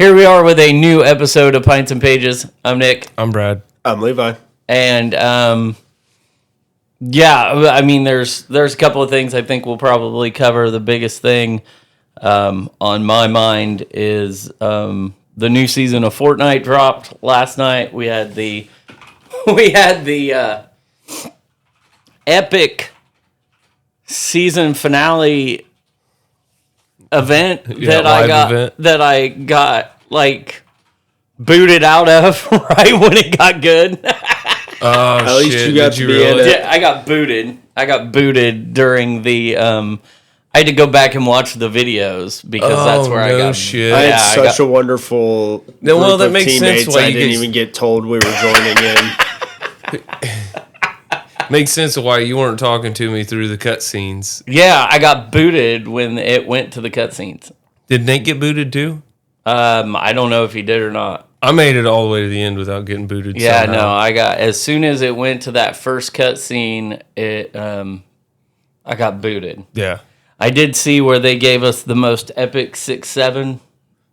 Here we are with a new episode of Pints and Pages. I'm Nick. I'm Brad. I'm Levi. And, I mean, there's a couple of things I think we'll probably cover. The biggest thing on my mind is the new season of Fortnite dropped last night. We had the epic season finale event that I got like booted out of right when it got good. Oh, at least shit. you got to be in it. Yeah, I got booted during the I had to go back and watch the videos because that's where I got shit. I had such a wonderful group that of makes teammates. sense why I you didn't get- even get told we were joining in. Makes sense of why you weren't talking to me through the cutscenes. Yeah, I got booted when it went to the cutscenes. Did Nate get booted too? I don't know if he did or not. I made it all the way to the end without getting booted. Yeah, somehow. no, I got as soon as it went to that first cutscene, I got booted. Yeah. I did see where they gave us the most epic 6-7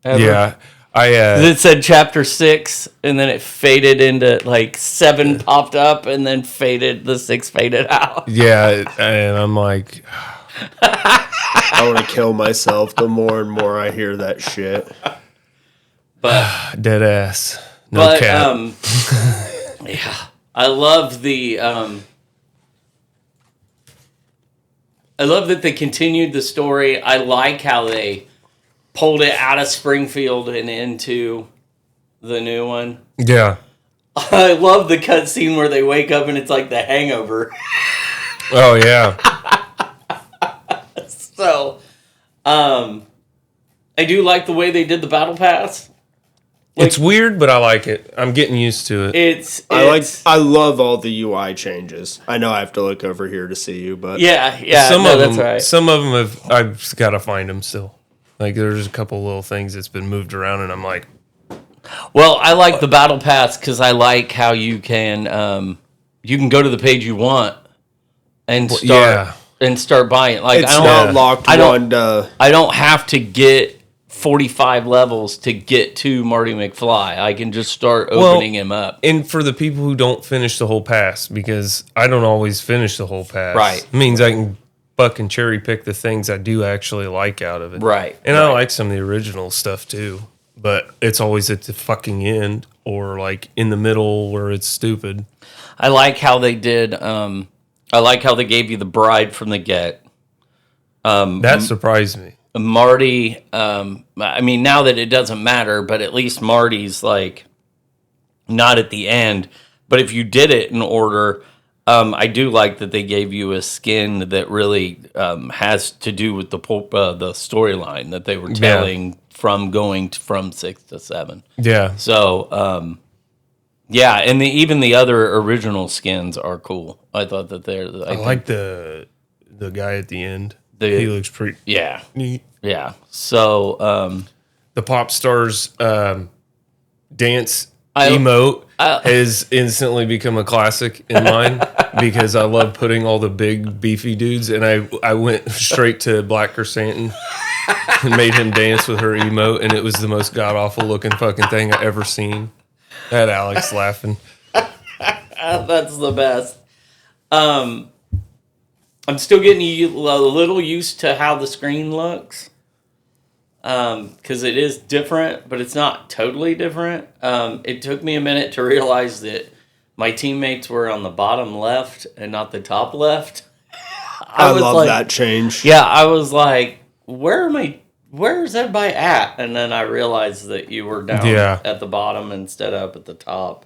ever. Yeah. It said chapter 6, and then it faded into like 7 popped up, and then the 6 faded out. Yeah, and I'm like, I want to kill myself the more and more I hear that shit. But dead ass. No cap. yeah, I love I love that they continued the story. I like how they pulled it out of Springfield and into the new one. Yeah. I love the cutscene where they wake up and it's like the Hangover. Oh, yeah. So, I do like the way they did the battle pass. It's weird, but I like it. I'm getting used to it. I love all the UI changes. I know I have to look over here to see you, but yeah. That's right. Some of them I've got to find them still. Like there's a couple little things that's been moved around, and I'm like, well, I like the battle pass because I like how you can go to the page you want and start buying. Like it's not locked. I don't have to get 45 levels to get to Marty McFly. I can just start opening him up. And for the people who don't finish the whole pass, because I don't always finish the whole pass. Right. It means I can fucking cherry pick the things I do actually like out of it. Right. And I like some of the original stuff too, but it's always at the fucking end or like in the middle where it's stupid. I like how they did. I like how they gave you the bride from the get. That surprised me. Marty, I mean, now that it doesn't matter, but at least Marty's like not at the end. But if you did it in order, I do like that they gave you a skin that really has to do with the storyline that they were telling from going from 6 to 7. Yeah. So, and even the other original skins are cool. I thought that I like the guy at the end. He looks pretty neat. Yeah. So the pop stars dance emote has instantly become a classic in mine because I love putting all the big beefy dudes, and I went straight to Black Chrysanthemum and made him dance with her emote, and it was the most god awful looking fucking thing I ever seen. I had Alex laughing. That's the best. I'm still getting a little used to how the screen looks. Because it is different, but it's not totally different. It took me a minute to realize that my teammates were on the bottom left and not the top left. I love that change. Yeah, I was like, where's everybody at? And then I realized that you were down at the bottom instead of up at the top.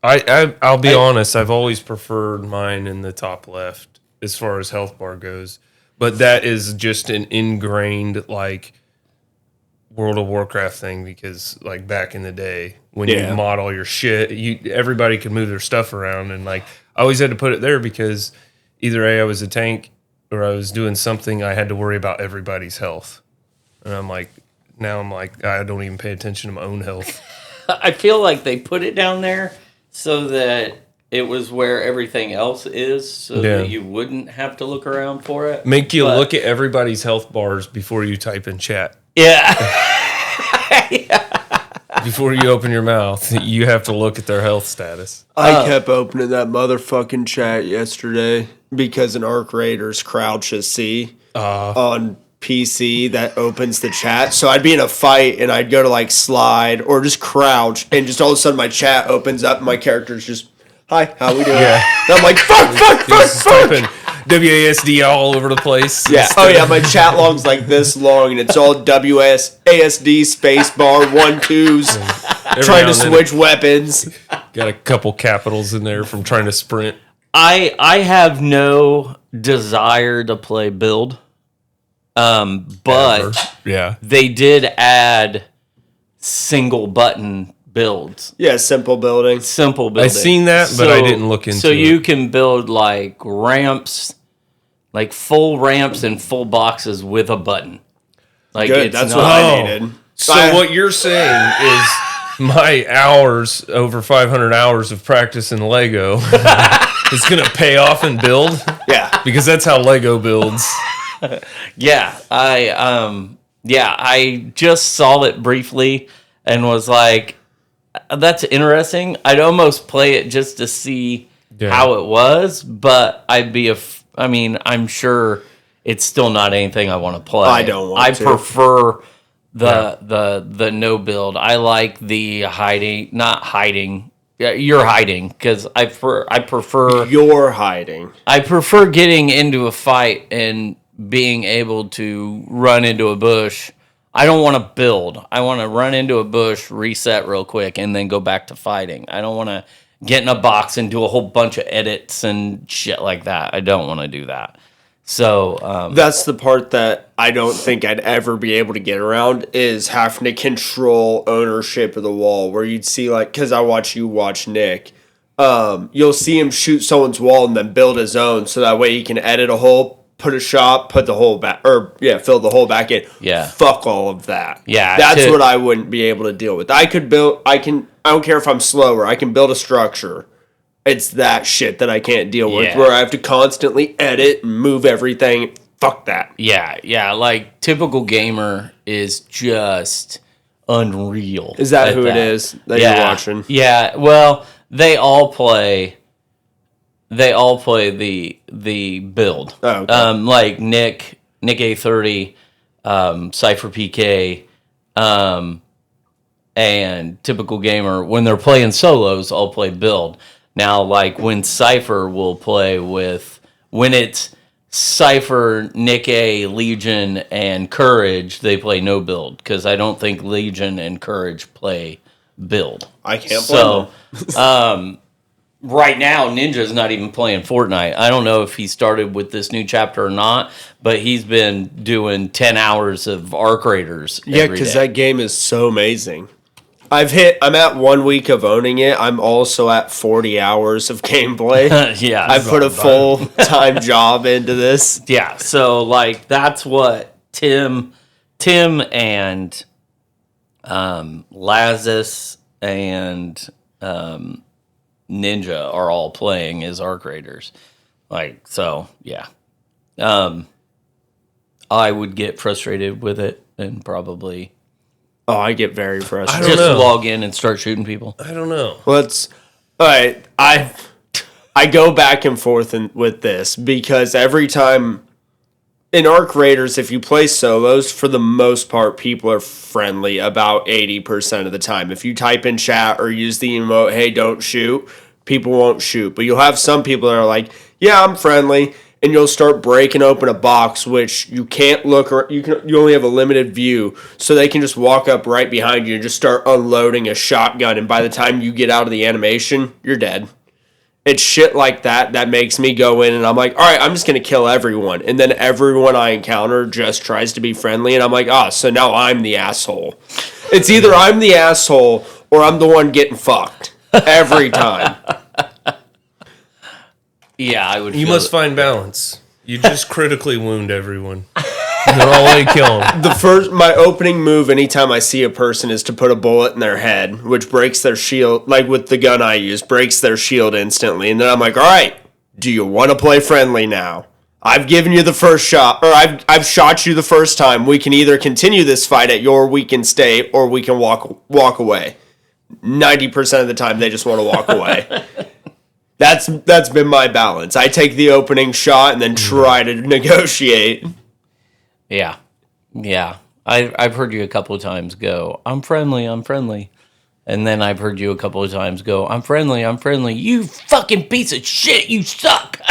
I'll be honest, I've always preferred mine in the top left as far as health bar goes. But that is just an ingrained, like, World of Warcraft thing because, like, back in the day, when you mod all your shit, everybody could move their stuff around. And, like, I always had to put it there because either A, I was a tank, or I was doing something I had to worry about everybody's health. And now I'm like, I don't even pay attention to my own health. I feel like they put it down there so that it was where everything else is, so that you wouldn't have to look around for it. Make you look at everybody's health bars before you type in chat. Yeah. Before you open your mouth, you have to look at their health status. I kept opening that motherfucking chat yesterday because an Arc Raiders crouches C on PC that opens the chat. So I'd be in a fight and I'd go to like slide or just crouch and just all of a sudden my chat opens up and my character's just, hi, how we doing? Yeah. And I'm like, fuck. Typing WASD all over the place. Yeah. Oh yeah, my chat log's like this long, and it's all WASD space bar 1-2s, trying to switch weapons. Got a couple capitals in there from trying to sprint. I have no desire to play build, but Yeah. they did add single button builds. Yeah, simple building. Simple building. I seen that, but I didn't look into it. So you can build like ramps, like full ramps and full boxes with a button. Like Good, that's what I needed. So what you're saying is my hours, over 500 hours of practice in Lego is going to pay off in build? Yeah. Because that's how Lego builds. Yeah, I just saw it briefly and was like, that's interesting. I'd almost play it just to see how it was, but I'm sure it's still not anything I want to play. I don't want to. I prefer the no build. I like the not hiding. Yeah, you're hiding because I prefer You're hiding. I prefer getting into a fight and being able to run into a bush. I don't want to build. I want to run into a bush, reset real quick, and then go back to fighting. I don't want to get in a box and do a whole bunch of edits and shit like that. I don't want to do that. So that's the part that I don't think I'd ever be able to get around is having to control ownership of the wall. Where you'd see because I watch you watch Nick, you'll see him shoot someone's wall and then build his own, so that way he can edit a hole, put a shot, put the hole back, fill the hole back in. Yeah. Fuck all of that. Yeah. That's what I wouldn't be able to deal with. I don't care if I'm slower. I can build a structure. It's that shit that I can't deal with, where I have to constantly edit and move everything. Fuck that. Yeah. Like, typical gamer is just unreal. Is that who it is that you're watching? Yeah. Well, they all play the build. Oh, okay. Like Nick A30, Cypher PK, and typical gamer. When they're playing solos, I'll play build. Now, like when Cypher will play when it's Cypher, Nick A, Legion, and Courage, they play no build because I don't think Legion and Courage play build. I can't play them. Right now, Ninja's not even playing Fortnite. I don't know if he started with this new chapter or not, but he's been doing 10 hours of Arc Raiders. Yeah, because that game is so amazing. I'm at 1 week of owning it. I'm also at 40 hours of gameplay. Yeah. I've put a full-time job into this. Yeah, so like that's what Tim and Lazis and Ninja are all playing as Arc Raiders. Like, so yeah. I would get frustrated with it and probably I get very frustrated. just log in and start shooting people. I don't know. All right. I go back and forth with this because every time in Arc Raiders, if you play solos, for the most part, people are friendly about 80% of the time. If you type in chat or use the emote, hey, don't shoot, people won't shoot. But you'll have some people that are like, yeah, I'm friendly. And you'll start breaking open a box, which you can't look, or you only have a limited view, so they can just walk up right behind you and just start unloading a shotgun. And by the time you get out of the animation, you're dead. It's shit like that makes me go in and I'm like, all right, I'm just gonna kill everyone. And then everyone I encounter just tries to be friendly, and I'm like, so now I'm the asshole. It's either I'm the asshole or I'm the one getting fucked every time. Yeah, I would. You must find balance. You just critically wound everyone. They're all way to kill them. My opening move anytime I see a person is to put a bullet in their head, which breaks their shield, like with the gun I use, breaks their shield instantly. And then I'm like, all right, do you want to play friendly now? I've given you the first shot, or I've shot you the first time. We can either continue this fight at your weakened state, or we can walk away. 90% of the time, they just want to walk away. That's been my balance. I take the opening shot and then try to negotiate. Yeah. I've heard you a couple of times go, I'm friendly. And then I've heard you a couple of times go, I'm friendly. You fucking piece of shit, you suck.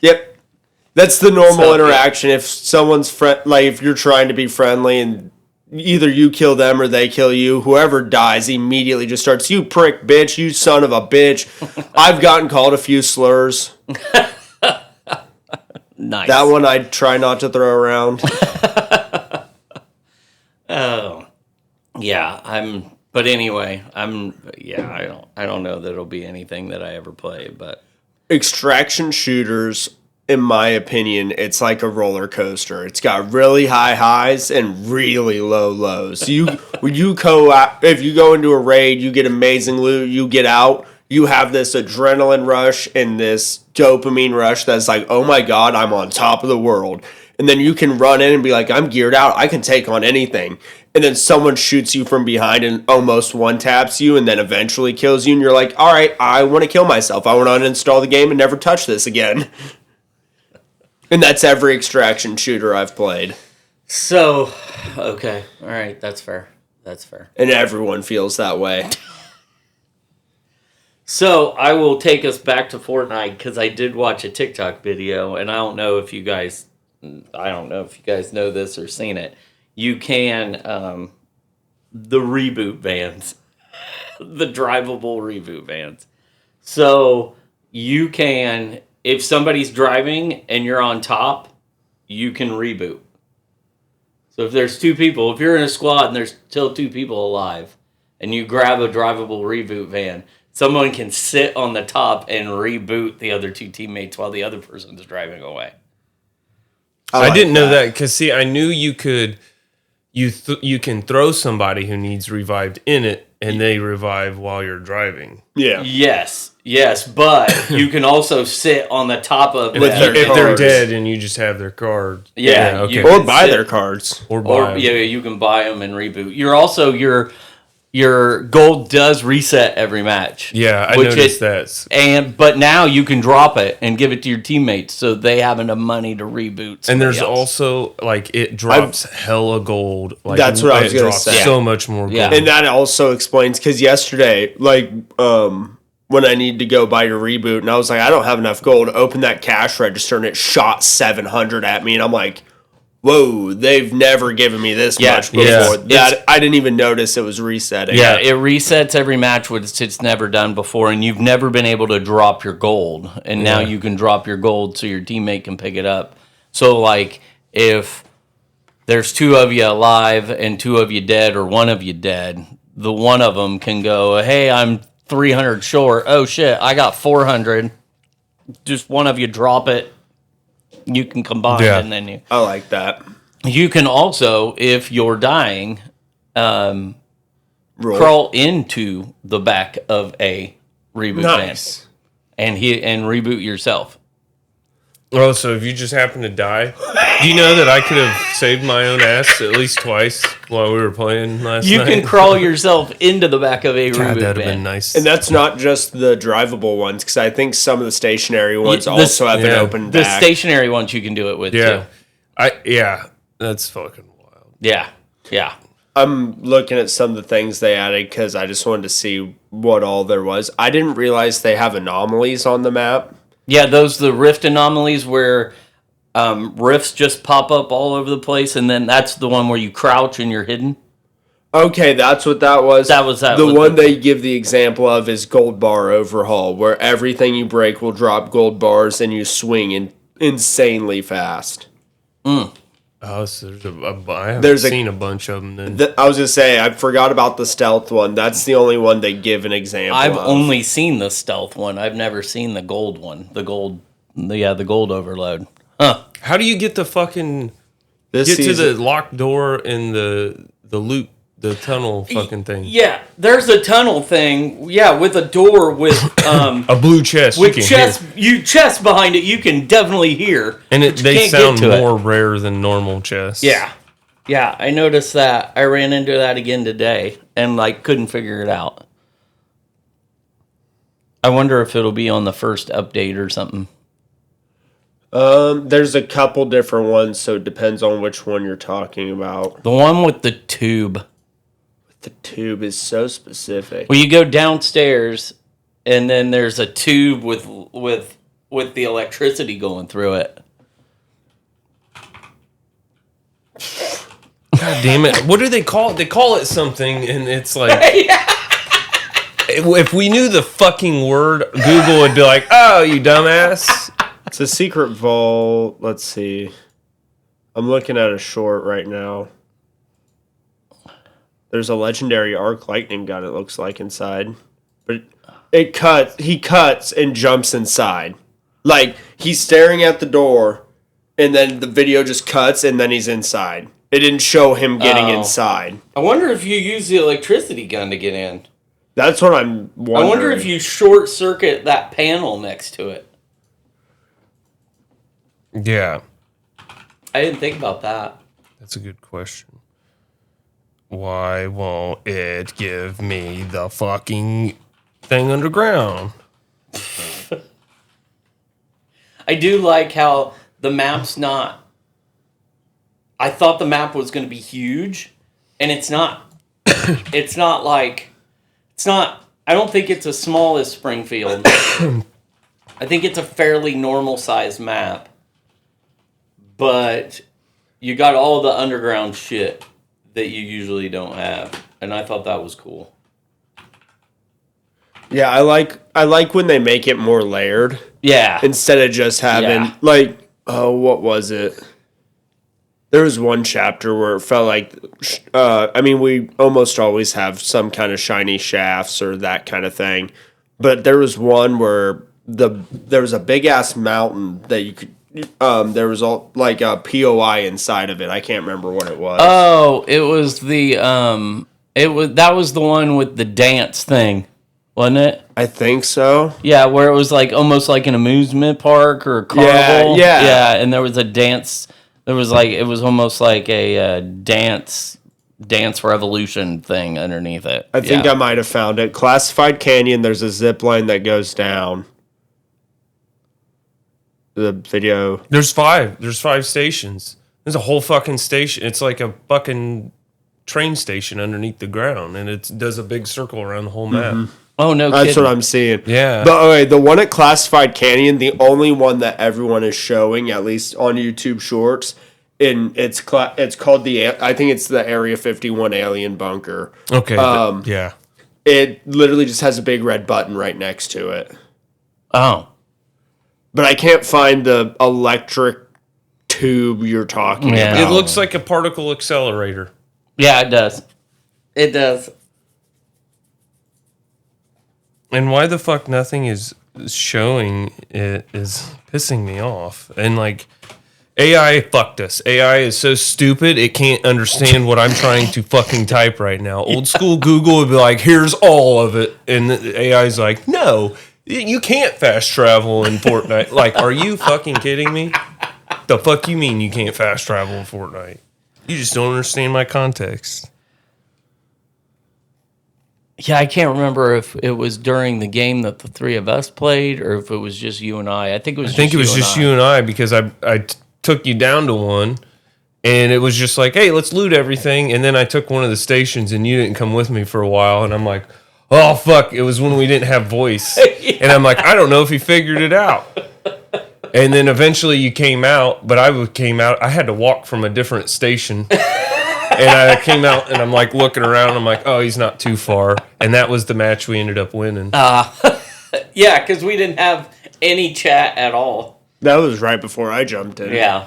Yep. That's the normal interaction. Yeah. If someone's if you're trying to be friendly and either you kill them or they kill you, whoever dies immediately just starts, you prick bitch, you son of a bitch. I've gotten called a few slurs. Nice. That one I try not to throw around. Oh. Yeah, but anyway, I don't know that it'll be anything that I ever play, but Extraction shooters, in my opinion, it's like a roller coaster. It's got really high highs and really low lows. If you go into a raid, you get amazing loot, you get out, you have this adrenaline rush and this dopamine rush that's like, oh my god, I'm on top of the world. And then you can run in and be like, I'm geared out, I can take on anything. And then someone shoots you from behind and almost one-taps you and then eventually kills you. And you're like, all right, I want to kill myself. I want to uninstall the game and never touch this again. And that's every extraction shooter I've played. so, okay. All right, that's fair. And everyone feels that way. So, I will take us back to Fortnite because I did watch a TikTok video, and I don't know if you guys know this or seen it. You can, the reboot vans, the drivable reboot vans. So you can, if somebody's driving and you're on top, you can reboot. So if there's two people, if you're in a squad and there's still two people alive and you grab a drivable reboot van, someone can sit on the top and reboot the other two teammates while the other person's driving away. I didn't know that because, see, I knew you could... You can throw somebody who needs revived in it, and they revive while you're driving. Yeah. Yes, but you can also sit on the top of If they're dead and you just have their card. Yeah, okay. Or buy their cards. Or buy them. Yeah, you can buy them and reboot. You're also your gold does reset every match. Yeah, I noticed that. But now you can drop it and give it to your teammates, so they have enough money to reboot. And there's also it drops hella gold. Like, that's what I was gonna say. So much more gold. Yeah. And that also explains, because yesterday, when I need to go buy your reboot, and I was like, I don't have enough gold to open that cash register, and it shot 700 at me, and I'm like, whoa, they've never given me this much before. I didn't even notice it was resetting. Yeah, it resets every match, which it's never done before, and you've never been able to drop your gold. And now you can drop your gold so your teammate can pick it up. So, like, if there's two of you alive and two of you dead or one of you dead, the one of them can go, hey, I'm 300 short. Oh, shit, I got 400. Just one of you drop it. You can combine, and then I like that. You can also, if you're dying, crawl into the back of a reboot van and reboot yourself. Oh, so if you just happen to die, do you know that I could have saved my own ass at least twice while we were playing last night? You can crawl yourself into the back of a reboot van. That'd have been nice. And that's not just the drivable ones, because I think some of the stationary ones also have an open back. The stationary ones you can do it with, too. That's fucking wild. Yeah. I'm looking at some of the things they added because I just wanted to see what all there was. I didn't realize they have anomalies on the map. Yeah, the rift anomalies where rifts just pop up all over the place, and then that's the one where you crouch and you're hidden. Okay, that's what that was. That was the one they give the example of is Gold Bar Overhaul, where everything you break will drop gold bars and you swing insanely fast. Oh, so I haven't seen a bunch of them then. I was going to say, I forgot about the stealth one. That's the only one they give an example I've of. only seen the stealth one. I've never seen the gold one. The gold overload. Huh. How do you get the fucking... to the locked door and the loot the tunnel fucking thing. Yeah, there's a tunnel thing. Yeah, with a door with A blue chest. with chest behind it. You can definitely hear, and they sound more it. rare than normal chests. Yeah, I noticed that. I ran into that again today and like couldn't figure it out. I wonder if it'll be on the first update or something. There's a couple different ones, so it depends on which one you're talking about. The one with the tube. The tube is so specific. Well, you go downstairs, and then there's a tube with the electricity going through it. God damn it! What do they call it? They call it something, and it's like if we knew the fucking word, Google would be like, "Oh, you dumbass." It's a secret vault. Let's see. I'm looking at a short right now. There's a legendary arc lightning gun, it looks like, inside. But he cuts and jumps inside. Like, he's staring at the door, and then the video just cuts, and then he's inside. It didn't show him getting inside. I wonder if you use the electricity gun to get in. That's what I'm wondering. I wonder if you short circuit that panel next to it. Yeah. I didn't think about that. That's a good question. Why won't it give me the fucking thing underground? I do like how the map's not... I thought the map was going to be huge, and it's not. It's not like... It's not... I don't think it's as small as Springfield. I think it's a fairly normal-sized map. But you got all the underground shit that you usually don't have, and I thought that was cool. Yeah, I like when they make it more layered. Yeah. Instead of just having like, oh, what was it? There was one chapter where it felt like, we almost always have some kind of shiny shafts or that kind of thing, but there was one where there was a big ass mountain that you could. There was all like a POI inside of it. I can't remember what it was. Oh, it was that was the one with the dance thing, wasn't it? I think so. Yeah, where it was like almost like an amusement park or a carnival. Yeah. And there was a dance. There was like it was almost like a dance revolution thing underneath it. I think I might have found it. Classified Canyon. There's a zip line that goes down. The video. There's 5 stations. There's a whole fucking station. It's like a fucking train station underneath the ground, and it does a big circle around the whole map. Mm-hmm. Oh no, that's kidding. what I'm seeing. Yeah. But okay, the one at Classified Canyon, the only one that everyone is showing, at least on YouTube Shorts, it's called I think it's the Area 51 Alien Bunker. Okay. Yeah. It literally just has a big red button right next to it. Oh. But I can't find the electric tube you're talking about. It looks like a particle accelerator. Yeah, it does. It does. And why the fuck nothing is showing it is pissing me off. And like, AI fucked us. AI is so stupid, it can't understand what I'm trying to fucking type right now. Old school Google would be like, here's all of it. And the AI's like, no, you can't fast travel in Fortnite. Like, are you fucking kidding me? The fuck you mean you can't fast travel in Fortnite? You just don't understand my context. Yeah, I can't remember if it was during the game that the three of us played or if it was just you and I. I think it was just you and I because I took you down to one and it was just like, hey, let's loot everything. And then I took one of the stations and you didn't come with me for a while. And I'm like, oh, fuck. It was when we didn't have voice. Yeah. And I'm like, I don't know if he figured it out. And then eventually you came out, but I came out. I had to walk from a different station. And I came out and I'm like looking around. I'm like, oh, he's not too far. And that was the match we ended up winning. Yeah, because we didn't have any chat at all. That was right before I jumped in. Yeah.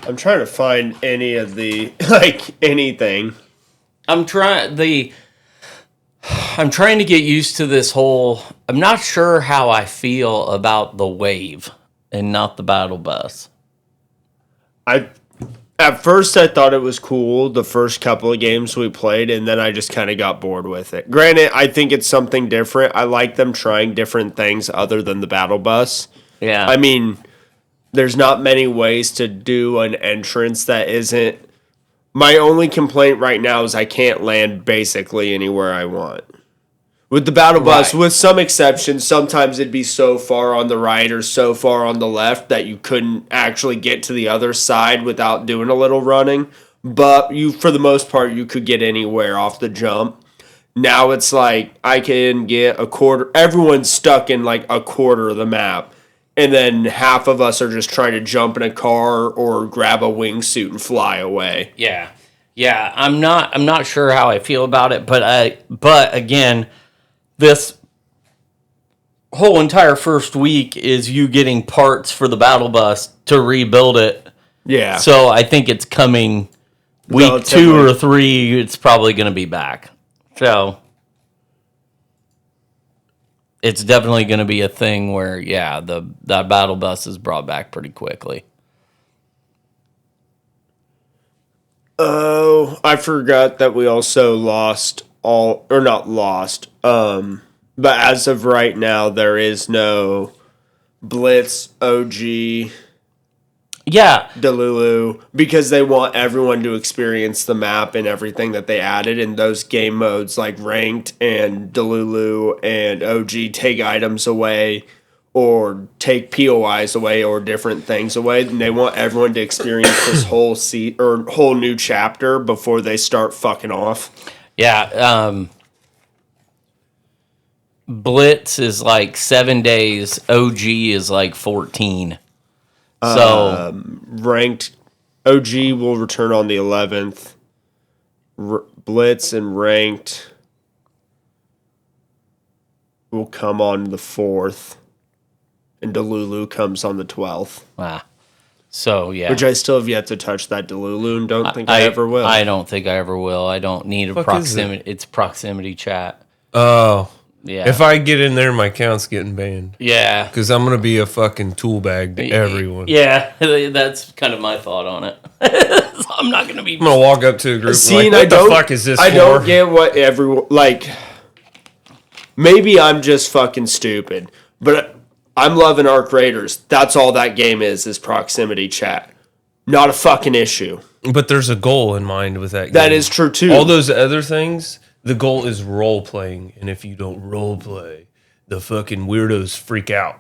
I'm trying to find any of the, like, anything. I'm trying to get used to this whole... I'm not sure how I feel about the wave and not the battle bus. At first, I thought it was cool the first couple of games we played, and then I just kind of got bored with it. Granted, I think it's something different. I like them trying different things other than the battle bus. Yeah. I mean, there's not many ways to do an entrance that isn't. My only complaint right now is I can't land basically anywhere I want. With the battle bus, Right. with some exceptions, sometimes it'd be so far on the right or so far on the left that you couldn't actually get to the other side without doing a little running. But you, for the most part, you could get anywhere off the jump. Now it's like I can get a quarter. Everyone's stuck in like a quarter of the map, and then half of us are just trying to jump in a car or grab a wingsuit and fly away. Yeah. Yeah. I'm not sure how I feel about it, but again, this whole entire first week is you getting parts for the battle bus to rebuild it. Yeah. So I think it's coming week Relatively. 2 or 3. It's probably going to be back. So it's definitely going to be a thing where, yeah, that battle bus is brought back pretty quickly. Oh, I forgot that we also lost all, or not lost, but as of right now, there is no Blitz, OG, Yeah. Delulu, because they want everyone to experience the map and everything that they added in those game modes like Ranked and Delulu and OG take items away or take POIs away or different things away. And they want everyone to experience this whole whole new chapter before they start fucking off. Yeah. Blitz is like 7 days. OG is like 14. So Ranked OG will return on the 11th. Blitz and Ranked will come on the 4th. And Delulu comes on the 12th. so yeah. Which I still have yet to touch that Delulu and don't think I ever will. I don't think I ever will. I don't need a Fuck is proximity. It's proximity chat. Oh. Yeah. If I get in there, my account's getting banned. Yeah. Because I'm going to be a fucking tool bag to everyone. Yeah, that's kind of my thought on it. So I'm not going to be. I'm going to walk up to a group See, like, and what the fuck is this I for? don't get what everyone, like, maybe I'm just fucking stupid, but I'm loving Arc Raiders. That's all that game is proximity chat. Not a fucking issue. But there's a goal in mind with that game. That is true, too. All those other things, the goal is role playing. And if you don't role play, the fucking weirdos freak out.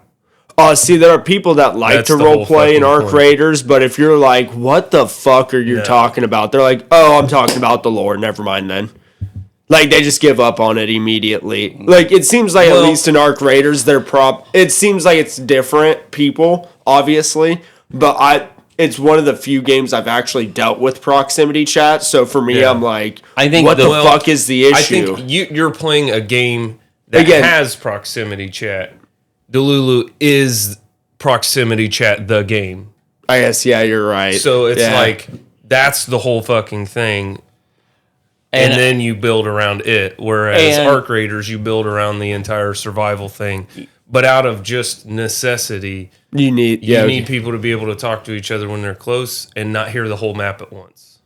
See, there are people that like That's to the role whole play in fucking Arc point. Raiders, but if you're like, what the fuck are you talking about? They're like, oh, I'm talking about the lore. Never mind then. Like, they just give up on it immediately. Like, it seems like, at least in Arc Raiders, it seems like it's different people, obviously, but it's one of the few games I've actually dealt with proximity chat, so for me, I'm like, I think what the well, fuck is the issue? I think you're playing a game that Again- has proximity chat. Delulu is proximity chat the game. I guess, yeah, you're right. So it's Yeah. like, that's the whole fucking thing. And then you build around it. Whereas And- Arc Raiders, you build around the entire survival thing. But out of just necessity, you need people to be able to talk to each other when they're close and not hear the whole map at once.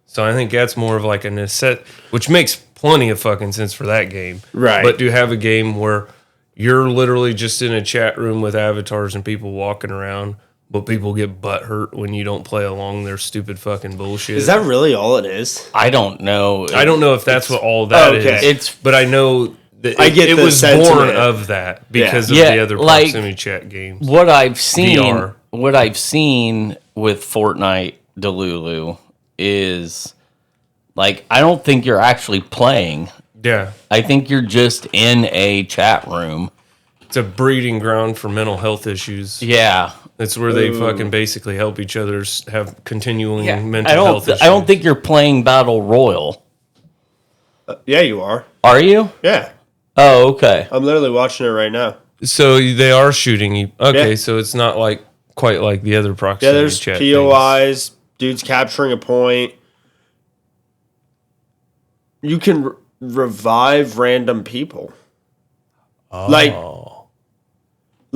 So I think that's more of like a necessity, which makes plenty of fucking sense for that game. Right. But to have a game where you're literally just in a chat room with avatars and people walking around, but people get butthurt when you don't play along their stupid fucking bullshit. Is that really all it is? I don't know. I don't know if that's what all that is. Okay. But I know that I get it the was sentiment. born of that because of Yeah, the other like, proximity chat games. What I've seen, VR. with Fortnite Delulu is like I don't think you're actually playing. Yeah. I think you're just in a chat room. It's a breeding ground for mental health issues. Yeah. It's where they fucking basically help each other have continuing mental health issues. I don't think you're playing Battle Royal. Yeah, you are. Are you? Yeah. Oh, okay. I'm literally watching it right now. So they are shooting you. Okay, Yeah. so it's not like quite like the other Yeah, proximity there's chat POIs, dudes capturing a point. You can revive random people. things.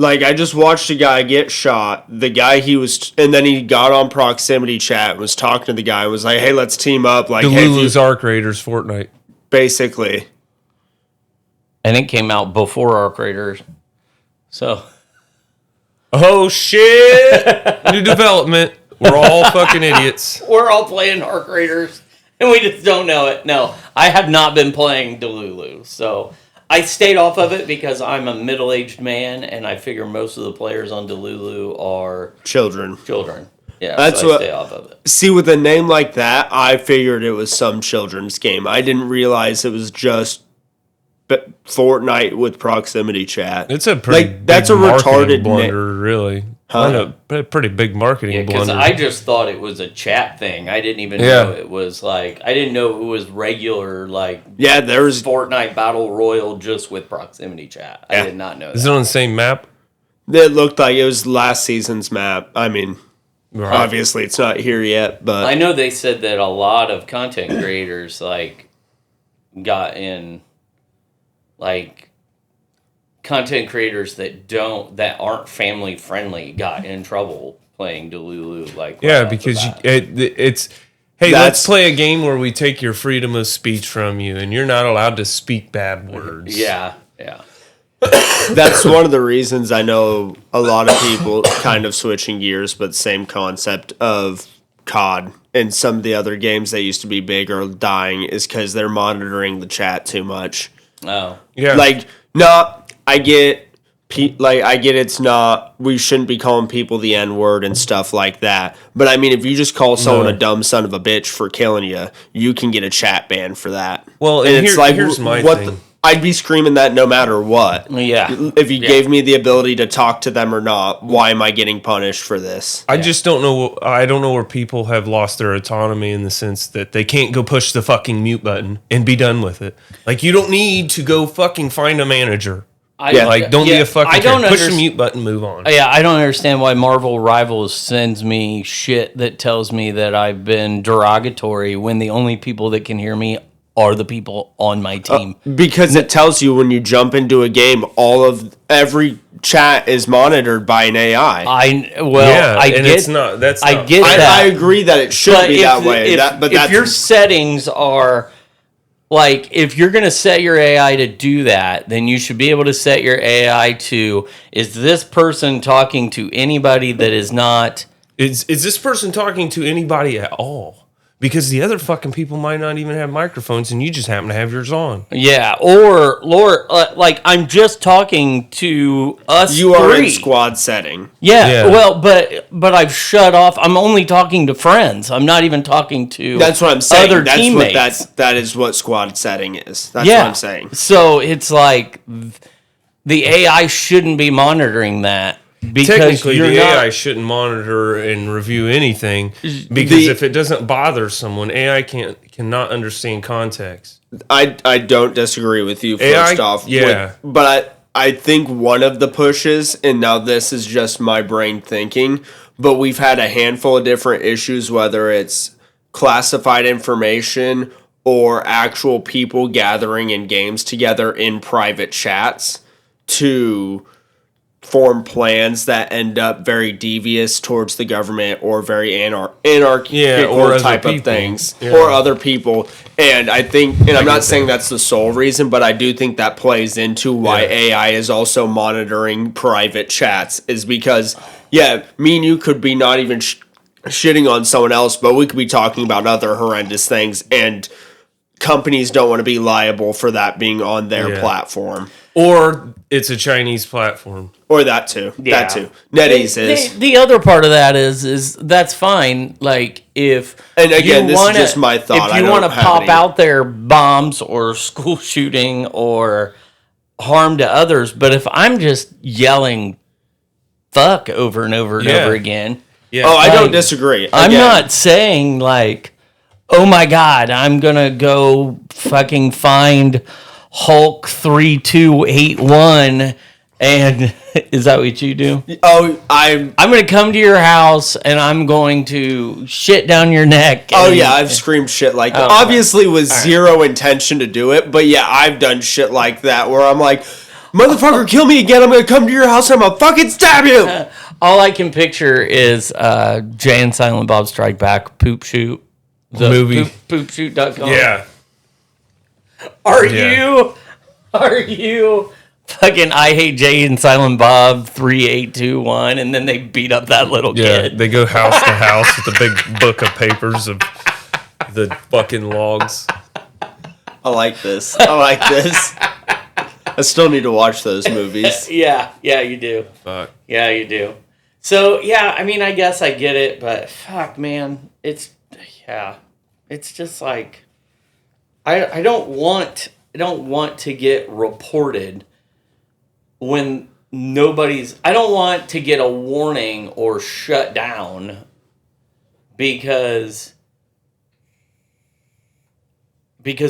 Like, I just watched a guy get shot. The guy and then he got on proximity chat and was talking to the guy and was like, hey, let's team up. Like, Delulu's Arc Raiders Fortnite. Basically. And it came out before Arc Raiders. So. Oh, shit. New development. We're all fucking idiots. We're all playing Arc Raiders, and we just don't know it. No, I have not been playing Delulu, so I stayed off of it because I'm a middle-aged man, and I figure most of the players on Delulu are children. Yeah, that's so I stay off of it. See, with a name like that, I figured it was some children's game. I didn't realize it was just Fortnite with proximity chat. It's a pretty that's a retarded blunder, really. Huh? A pretty big marketing Because blunder. I just thought it was a chat thing. I didn't even know it was like, I didn't know it was regular, like, there's Fortnite Battle Royale just with proximity chat. I did not know that. Is it on the same map? It looked like it was last season's map. I mean, obviously it's not here yet, but I know they said that a lot of content creators, like, got in, like, content creators that aren't family friendly got in trouble playing Delulu. Like, because it's let's play a game where we take your freedom of speech from you, and you're not allowed to speak bad words. Yeah. That's one of the reasons I know a lot of people kind of switching gears, but same concept of COD and some of the other games that used to be big are dying is because they're monitoring the chat too much. Oh. Yeah. Like, I get it's not, we shouldn't be calling people the N-word and stuff like that. But I mean, if you just call someone a dumb son of a bitch for killing you, you can get a chat ban for that. Well, and it's like, here's my thing. I'd be screaming that no matter what. Yeah. If you gave me the ability to talk to them or not, why am I getting punished for this? I just don't know. I don't know where people have lost their autonomy in the sense that they can't go push the fucking mute button and be done with it. Like, you don't need to go fucking find a manager. Don't be a fucking kid. Push the mute button, move on. Yeah, I don't understand why Marvel Rivals sends me shit that tells me that I've been derogatory when the only people that can hear me are the people on my team. Because it tells you when you jump into a game, every chat is monitored by an AI. I get that. I agree that it should be that way. If your settings are like, if you're going to set your AI to do that, then you should be able to set your AI to, is this person talking to anybody that is not... Is this person talking to anybody at all? Because the other fucking people might not even have microphones, and you just happen to have yours on. Yeah, or like, I'm just talking to us. You are in squad setting. Yeah. Well, but I've shut off. I'm only talking to friends. I'm not even talking to. That's what I'm saying. Other teammates. That is what squad setting is. That's what I'm saying. So it's like the AI shouldn't be monitoring that. Because technically, the AI shouldn't monitor and review anything because if it doesn't bother someone, AI cannot understand context. I don't disagree with you, first off. Yeah. But I think one of the pushes, and now this is just my brain thinking, but we've had a handful of different issues, whether it's classified information or actual people gathering in games together in private chats to form plans that end up very devious towards the government or very anarchical type of things or other people. And I think, and I'm not saying that's the sole reason, but I do think that plays into why AI is also monitoring private chats, is because, me and you could be not even shitting on someone else, but we could be talking about other horrendous things, and companies don't want to be liable for that being on their platform. Or it's a Chinese platform. Or that too. Yeah. That too. NetEase is. The other part of that is that's fine. Like, if and again, this is just my thought. If you want to pop out there bombs or school shooting or harm to others, but if I'm just yelling fuck over and over and over again. Yeah. Oh, I don't disagree. I'm not saying like, oh my God, I'm going to go fucking find Hulk 3281 and is that what you do? Oh, I'm going to come to your house and I'm going to shit down your neck. I've screamed shit like that. Obviously with zero intention to do it, but I've done shit like that where I'm like, Motherfucker, kill me again. I'm going to come to your house and I'm going to fucking stab you. All I can picture is Jay and Silent Bob Strike Back, Poop Shoot. The movie. Poopshoot.com. Yeah. Are you fucking I Hate Jay and Silent Bob 3821 and then they beat up that little kid? They go house to house with a big book of papers of the fucking logs. I like this. I still need to watch those movies. Yeah, you do. Fuck. Yeah, you do. So, yeah, I mean, I guess I get it, but fuck, man. It's just like, I don't want to get reported when I don't want to get a warning or shut down because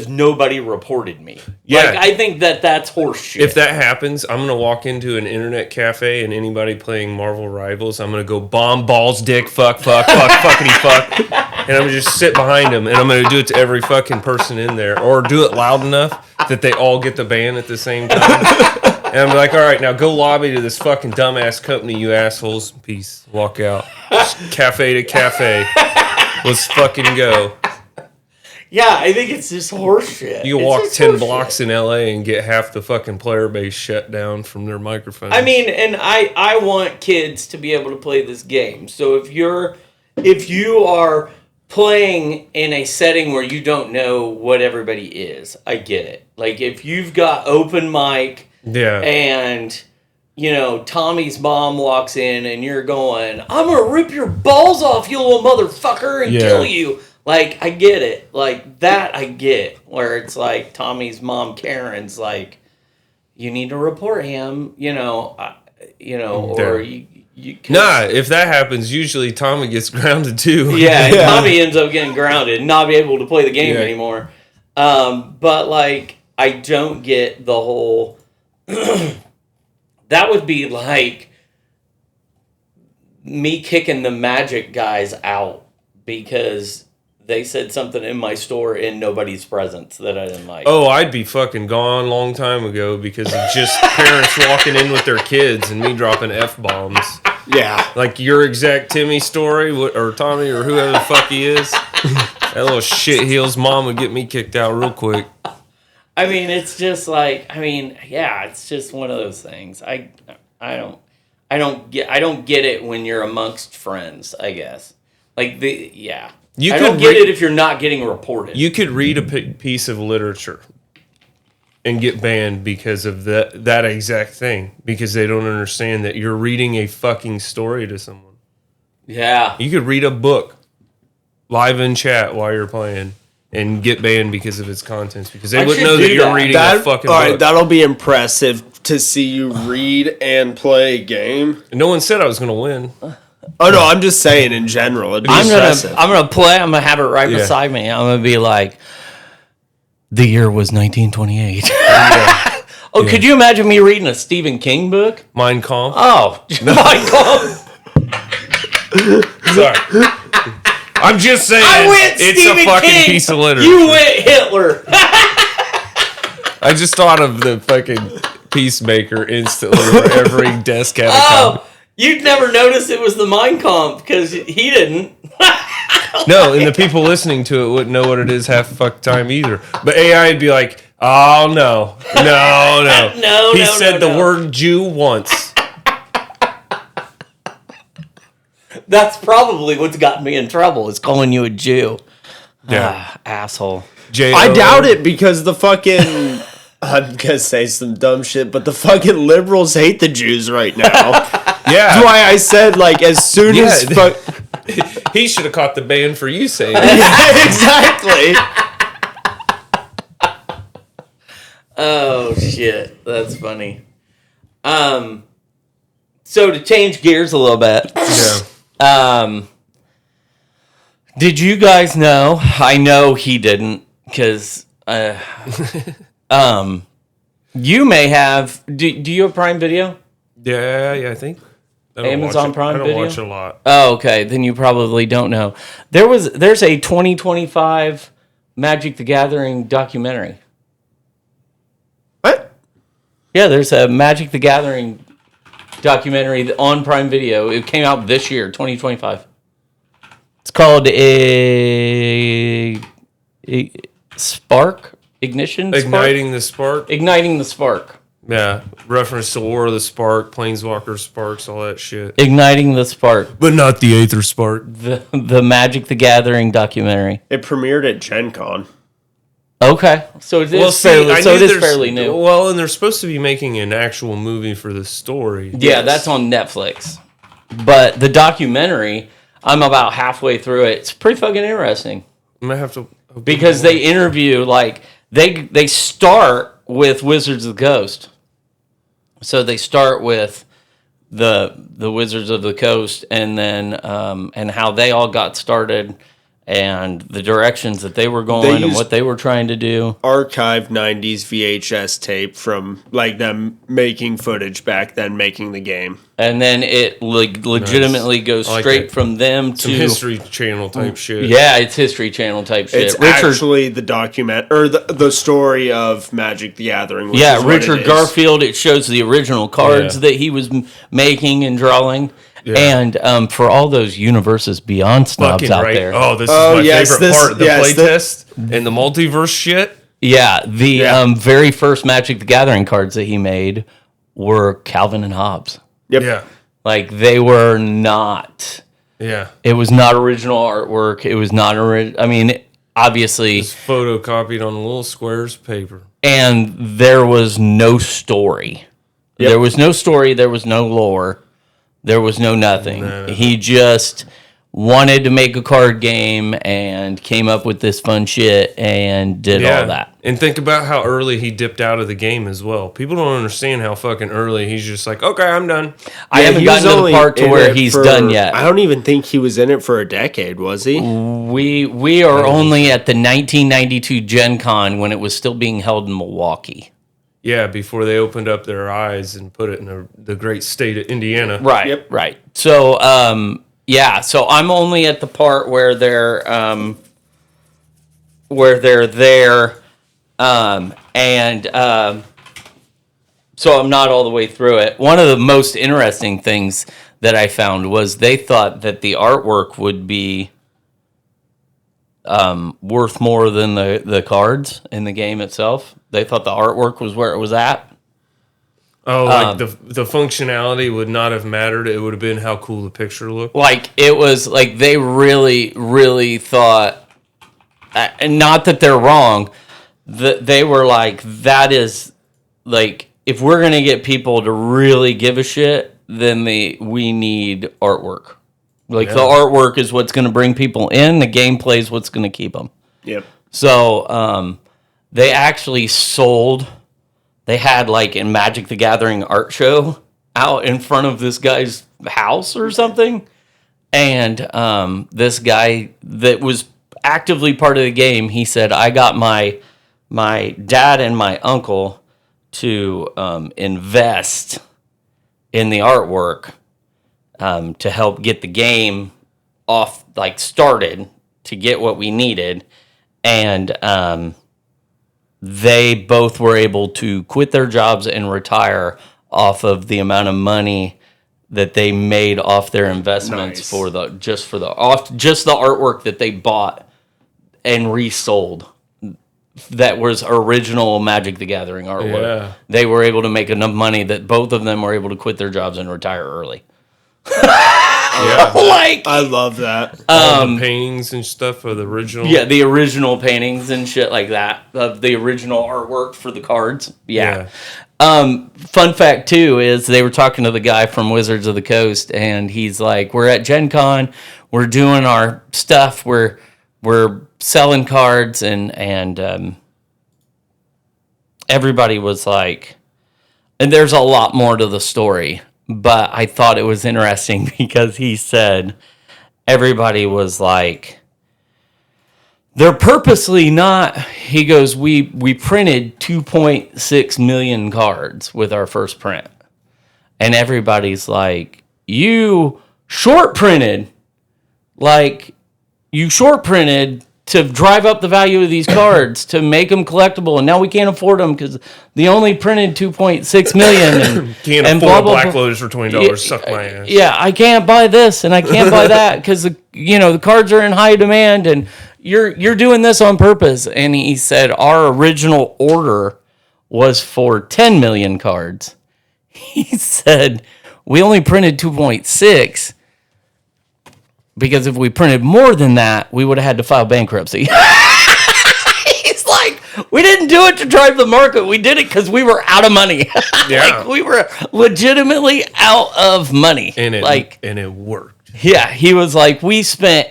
nobody reported me. Yeah. Like, I think that's horseshit. If that happens, I'm going to walk into an internet cafe and anybody playing Marvel Rivals, I'm going to go bomb, balls, dick, fuck, fuckity fuck. And I'm going to just sit behind them and I'm going to do it to every fucking person in there. Or do it loud enough that they all get the ban at the same time. And I'm like, all right, now go lobby to this fucking dumbass company, you assholes. Peace. Walk out. Just cafe to cafe. Let's fucking go. Yeah, I think it's just horseshit. You can walk 10 blocks in LA and get half the fucking player base shut down from their microphones. I mean, and I want kids to be able to play this game. So if you are playing in a setting where you don't know what everybody is, I get it. Like if you've got open mic and Tommy's mom walks in and you're going, I'm going to rip your balls off, you little motherfucker, and kill you. Like, I get it. Like, that I get. Where it's like Tommy's mom, Karen's like, you need to report him, or you Nah, if that happens, usually Tommy gets grounded too. Yeah, and Tommy ends up getting grounded and not be able to play the game anymore. But, like, I don't get the whole... That would be like me kicking the Magic guys out because... they said something in my store in nobody's presence that I didn't like. Oh, I'd be fucking gone a long time ago because of just parents walking in with their kids and me dropping F-bombs. Yeah. Like your exact Timmy story, or Tommy, or whoever the fuck he is. That little shit heel's mom would get me kicked out real quick. I mean, it's just like, it's just one of those things. I don't get it when you're amongst friends, I guess. Like, I don't get it if you're not getting reported. You could read a piece of literature and get banned because of that exact thing. Because they don't understand that you're reading a fucking story to someone. Yeah. You could read a book live in chat while you're playing and get banned because of its contents. Because they wouldn't know that you're reading a fucking book. All right, that'll be impressive to see you read and play a game. And no one said I was going to win. Oh, no, I'm just saying in general. It'd be impressive. I'm gonna play. I'm gonna have it right beside me. I'm gonna be like, the year was 1928. Could you imagine me reading a Stephen King book? Mein Kampf. Oh, Mein Kampf. Sorry. I'm just saying. I went it's Stephen a fucking King. piece of literature. You went Hitler. I just thought of the fucking Peacemaker instantly for every desk had a copy. You'd never notice it was the Mein Kampf because he didn't. No, and the people listening to it wouldn't know what it is half the fucking time either. But AI would be like, oh, no. No, he said the word Jew once. That's probably what's gotten me in trouble, is calling you a Jew. Yeah. Asshole. I doubt it because the fucking... I'm going to say some dumb shit, but the fucking liberals hate the Jews right now. Yeah. That's why I said, like, as soon as... He should have caught the ban for you saying that. Exactly. Oh, shit. That's funny. So, to change gears a little bit. Yeah. Did you guys know? I know he didn't, because... you may have... Do you have Prime Video? Yeah, I think. Amazon Prime Video? I don't watch a lot. Oh, okay. Then you probably don't know. There's a 2025 Magic the Gathering documentary. What? Yeah, there's a Magic the Gathering documentary on Prime Video. It came out this year, 2025. It's called a Spark? Ignition? Spark? Igniting the Spark. Igniting the Spark. Yeah, reference to War of the Spark, Planeswalker Sparks, all that shit. Igniting the Spark. But not the Aether Spark. The Magic the Gathering documentary. It premiered at Gen Con. Okay. So it is fairly new. Well, and they're supposed to be making an actual movie for the story. Yeah, Yes. that's on Netflix. But the documentary, I'm about halfway through it. It's pretty fucking interesting. I'm gonna have to Because they interview, like, they start with Wizards of the Coast. So they start with the Wizards of the Coast, and then and how they all got started, and the directions that they were going, and what they were trying to do. Archived 90s VHS tape from like them making footage back then, making the game. And then it legitimately goes I like straight that. from them some to History Channel type shit. Yeah, it's History Channel type shit. It's actually the document or the story of Magic the Gathering. Which is what Richard it is. Garfield. It shows the original cards Yeah. that he was making and drawing. Yeah. And for all those Universes Beyond snobs Fucking out right. there, Oh, this is my yes, favorite part. The yes, playtest and the multiverse shit. yeah, the very first Magic the Gathering cards that he made were Calvin and Hobbes. Yep. Yeah. Like they were not. Yeah. It was not original artwork. It was not original. I mean, obviously, It's photocopied on little squares of paper. and there was no story. Yep. There was no story. There was no lore. There was no nothing. No. He just wanted to make a card game and came up with this fun shit and did all that. And think about how early he dipped out of the game as well. People don't understand how fucking early he's just like, okay, I'm done. I haven't he was gotten to the only part to in where it he's for- done yet. I don't even think he was in it for a decade, was he? We are only at the 1992 Gen Con when it was still being held in Milwaukee. Yeah, before they opened up their eyes and put it in the great state of Indiana. Right. Yep. Right. So, so I'm only at the part where they're there, so I'm not all the way through it. One of the most interesting things that I found was they thought that the artwork would be worth more than the cards in the game itself. They thought the artwork was where it was at. Oh, like the functionality would not have mattered. It would have been how cool the picture looked. Like it was like they really, really thought, and not that they're wrong, that they were like, that is like, if we're gonna get people to really give a shit, then we need artwork. Like the artwork is what's gonna bring people in. The gameplay is what's gonna keep them. Yep. So they actually sold. They had like a Magic the Gathering art show out in front of this guy's house or something. And this guy that was actively part of the game, he said, I got my dad and my uncle to invest in the artwork to help get the game off, like started, to get what we needed. And they both were able to quit their jobs and retire off of the amount of money that they made off their investments Nice. for just the artwork that they bought and resold. That was original Magic the Gathering artwork. Yeah. They were able to make enough money that both of them were able to quit their jobs and retire early. Yeah. Like, I love that. All the paintings and stuff of the original. yeah, the original paintings and shit like that of the original artwork for the cards. Yeah. Fun fact too is they were talking to the guy from Wizards of the Coast, and he's like, "We're at Gen Con, we're doing our stuff, we're selling cards," and everybody was like, and there's a lot more to the story, but I thought it was interesting because he said everybody was like, they're purposely not. He goes, we printed 2.6 million cards with our first print. And everybody's like, you short printed to drive up the value of these cards to make them collectible, and now we can't afford them because they only printed 2.6 million. And, Can't and afford blah, Black blah, blah. Lotus for $20. Suck my ass. Yeah, I can't buy this and I can't buy that because the cards are in high demand, and you're doing this on purpose. And he said our original order was for 10 million cards. He said we only printed 2.6 because if we printed more than that, we would have had to file bankruptcy. He's like, we didn't do it to drive the market. We did it because we were out of money. Yeah. We were legitimately out of money. And it worked. Yeah, he was like, we spent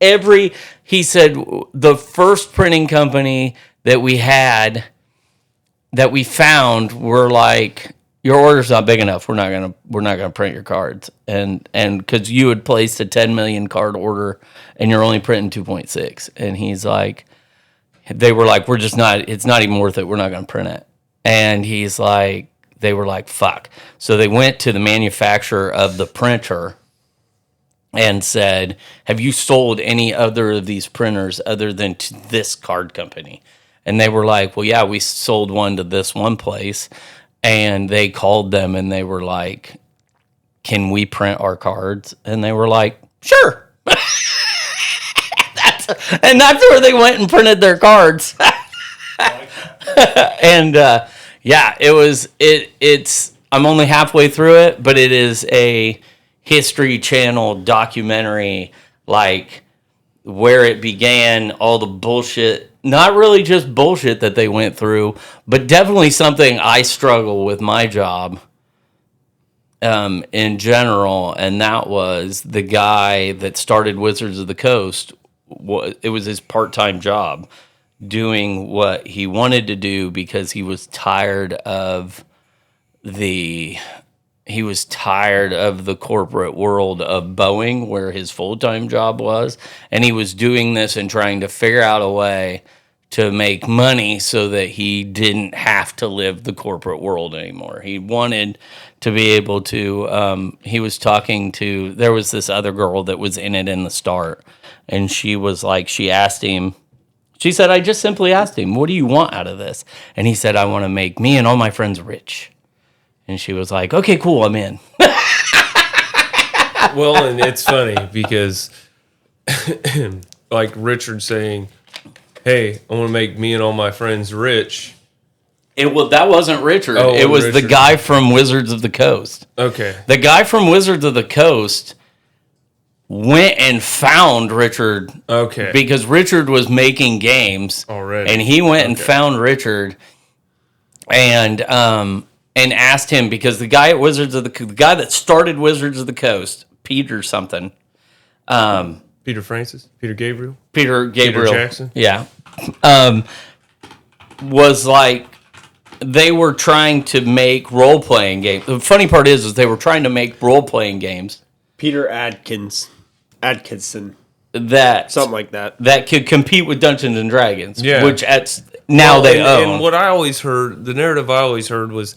he said the first printing company that we had, that we found, were like, your order's not big enough. We're not gonna print your cards, and because you had placed a 10 million card order and you're only printing 2.6, and he's like, they were like, it's not even worth it. We're not gonna print it, and he's like, they were like, fuck. So they went to the manufacturer of the printer and said, have you sold any other of these printers other than to this card company? And they were like, well, yeah, we sold one to this one place. And they called them and they were like, can we print our cards? And they were like, sure. That's where they went and printed their cards. And yeah, it's I'm only halfway through it, but it is a History Channel documentary, like where it began, all the bullshit. Not really just bullshit that they went through, but definitely something I struggle with my job in general, and that was the guy that started Wizards of the Coast. It was his part-time job doing what he wanted to do because he was tired of the corporate world of Boeing, where his full-time job was, and he was doing this and trying to figure out a way to make money so that he didn't have to live the corporate world anymore. He wanted to be able to, he was talking to, there was this other girl that was in it in the start, and she was like, she said, I just simply asked him, what do you want out of this? And he said, I want to make me and all my friends rich. And she was like, okay, cool, I'm in. Well, and it's funny because like Richard saying, hey, I want to make me and all my friends rich. That wasn't Richard. Oh, it was Richard. the guy from Wizards of the Coast. Okay. The guy from Wizards of the Coast went and found Richard. Okay. Because Richard was making games Already. and he went and found Richard and asked him, because the guy at the guy that started Wizards of the Coast, Peter something. Peter Francis? Peter Gabriel? Peter Jackson? Yeah. Was like, they were trying to make role-playing games. The funny part is they were trying to make role-playing games. Peter Atkinson. That Something like that. That could compete with Dungeons and Dragons. Yeah. Which now they own. And what I always heard, the narrative I always heard was,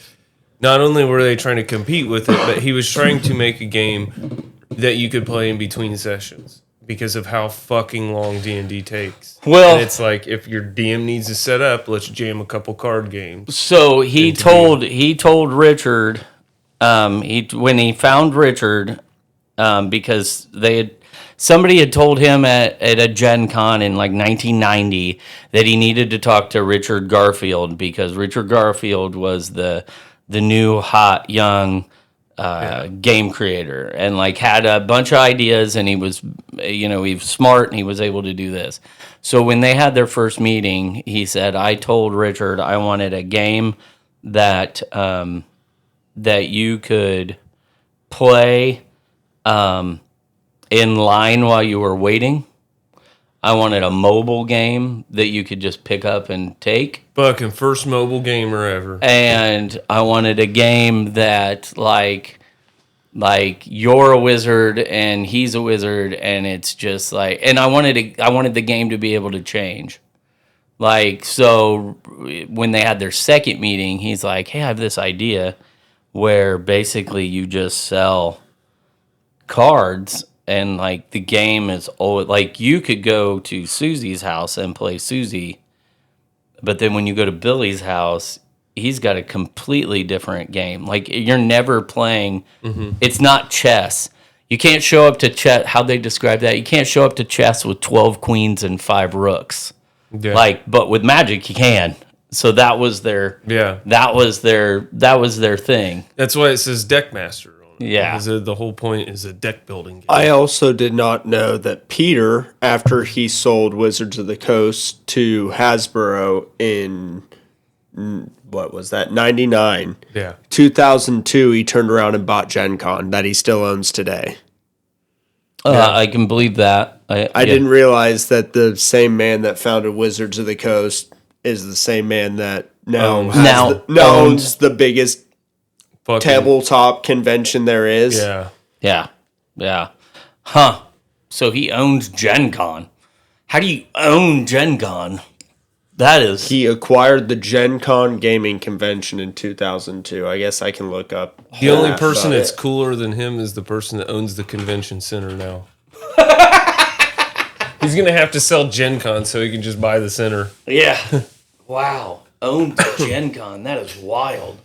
not only were they trying to compete with it, but he was trying to make a game that you could play in between sessions because of how fucking long D&D takes. Well, and it's like, if your DM needs to set up, let's jam a couple card games. So he told Richard, when he found Richard, because somebody had told him at a Gen Con in like 1990 that he needed to talk to Richard Garfield, because Richard Garfield was the new hot young game creator, and like had a bunch of ideas, and he was smart and he was able to do this. So when they had their first meeting, he said, I told Richard I wanted a game that you could play in line while you were waiting. I wanted a mobile game that you could just pick up and take. Fucking first mobile gamer ever. And I wanted a game that like you're a wizard and he's a wizard, and it's just like, and I wanted the game to be able to change. Like, so when they had their second meeting, he's like, hey, I have this idea where basically you just sell cards and like the game is old. Like you could go to Susie's house and play Susie, but then when you go to Billy's house, he's got a completely different game. Like you're never playing. It's not chess. You can't show up to chess. How they describe that? You can't show up to chess with 12 queens and 5 rooks. Yeah. Like, but with Magic you can. So that was their that was their thing. That's why it says deck master on it. Yeah. Because the whole point is a deck building game. I also did not know that Peter, after he sold Wizards of the Coast to Hasbro in, what was that, 99? Yeah. 2002, he turned around and bought Gen Con that he still owns today. I can believe that. I didn't realize that the same man that founded Wizards of the Coast is the same man that now owns the biggest tabletop convention there is. Yeah. Huh. So he owns Gen Con. How do you own Gen Con? That is... He acquired the Gen Con gaming convention in 2002. I guess I can look up. The only person that's cooler than him is the person that owns the convention center now. He's going to have to sell Gen Con so he can just buy the center. Yeah. Wow. Owns Gen Con. That is wild.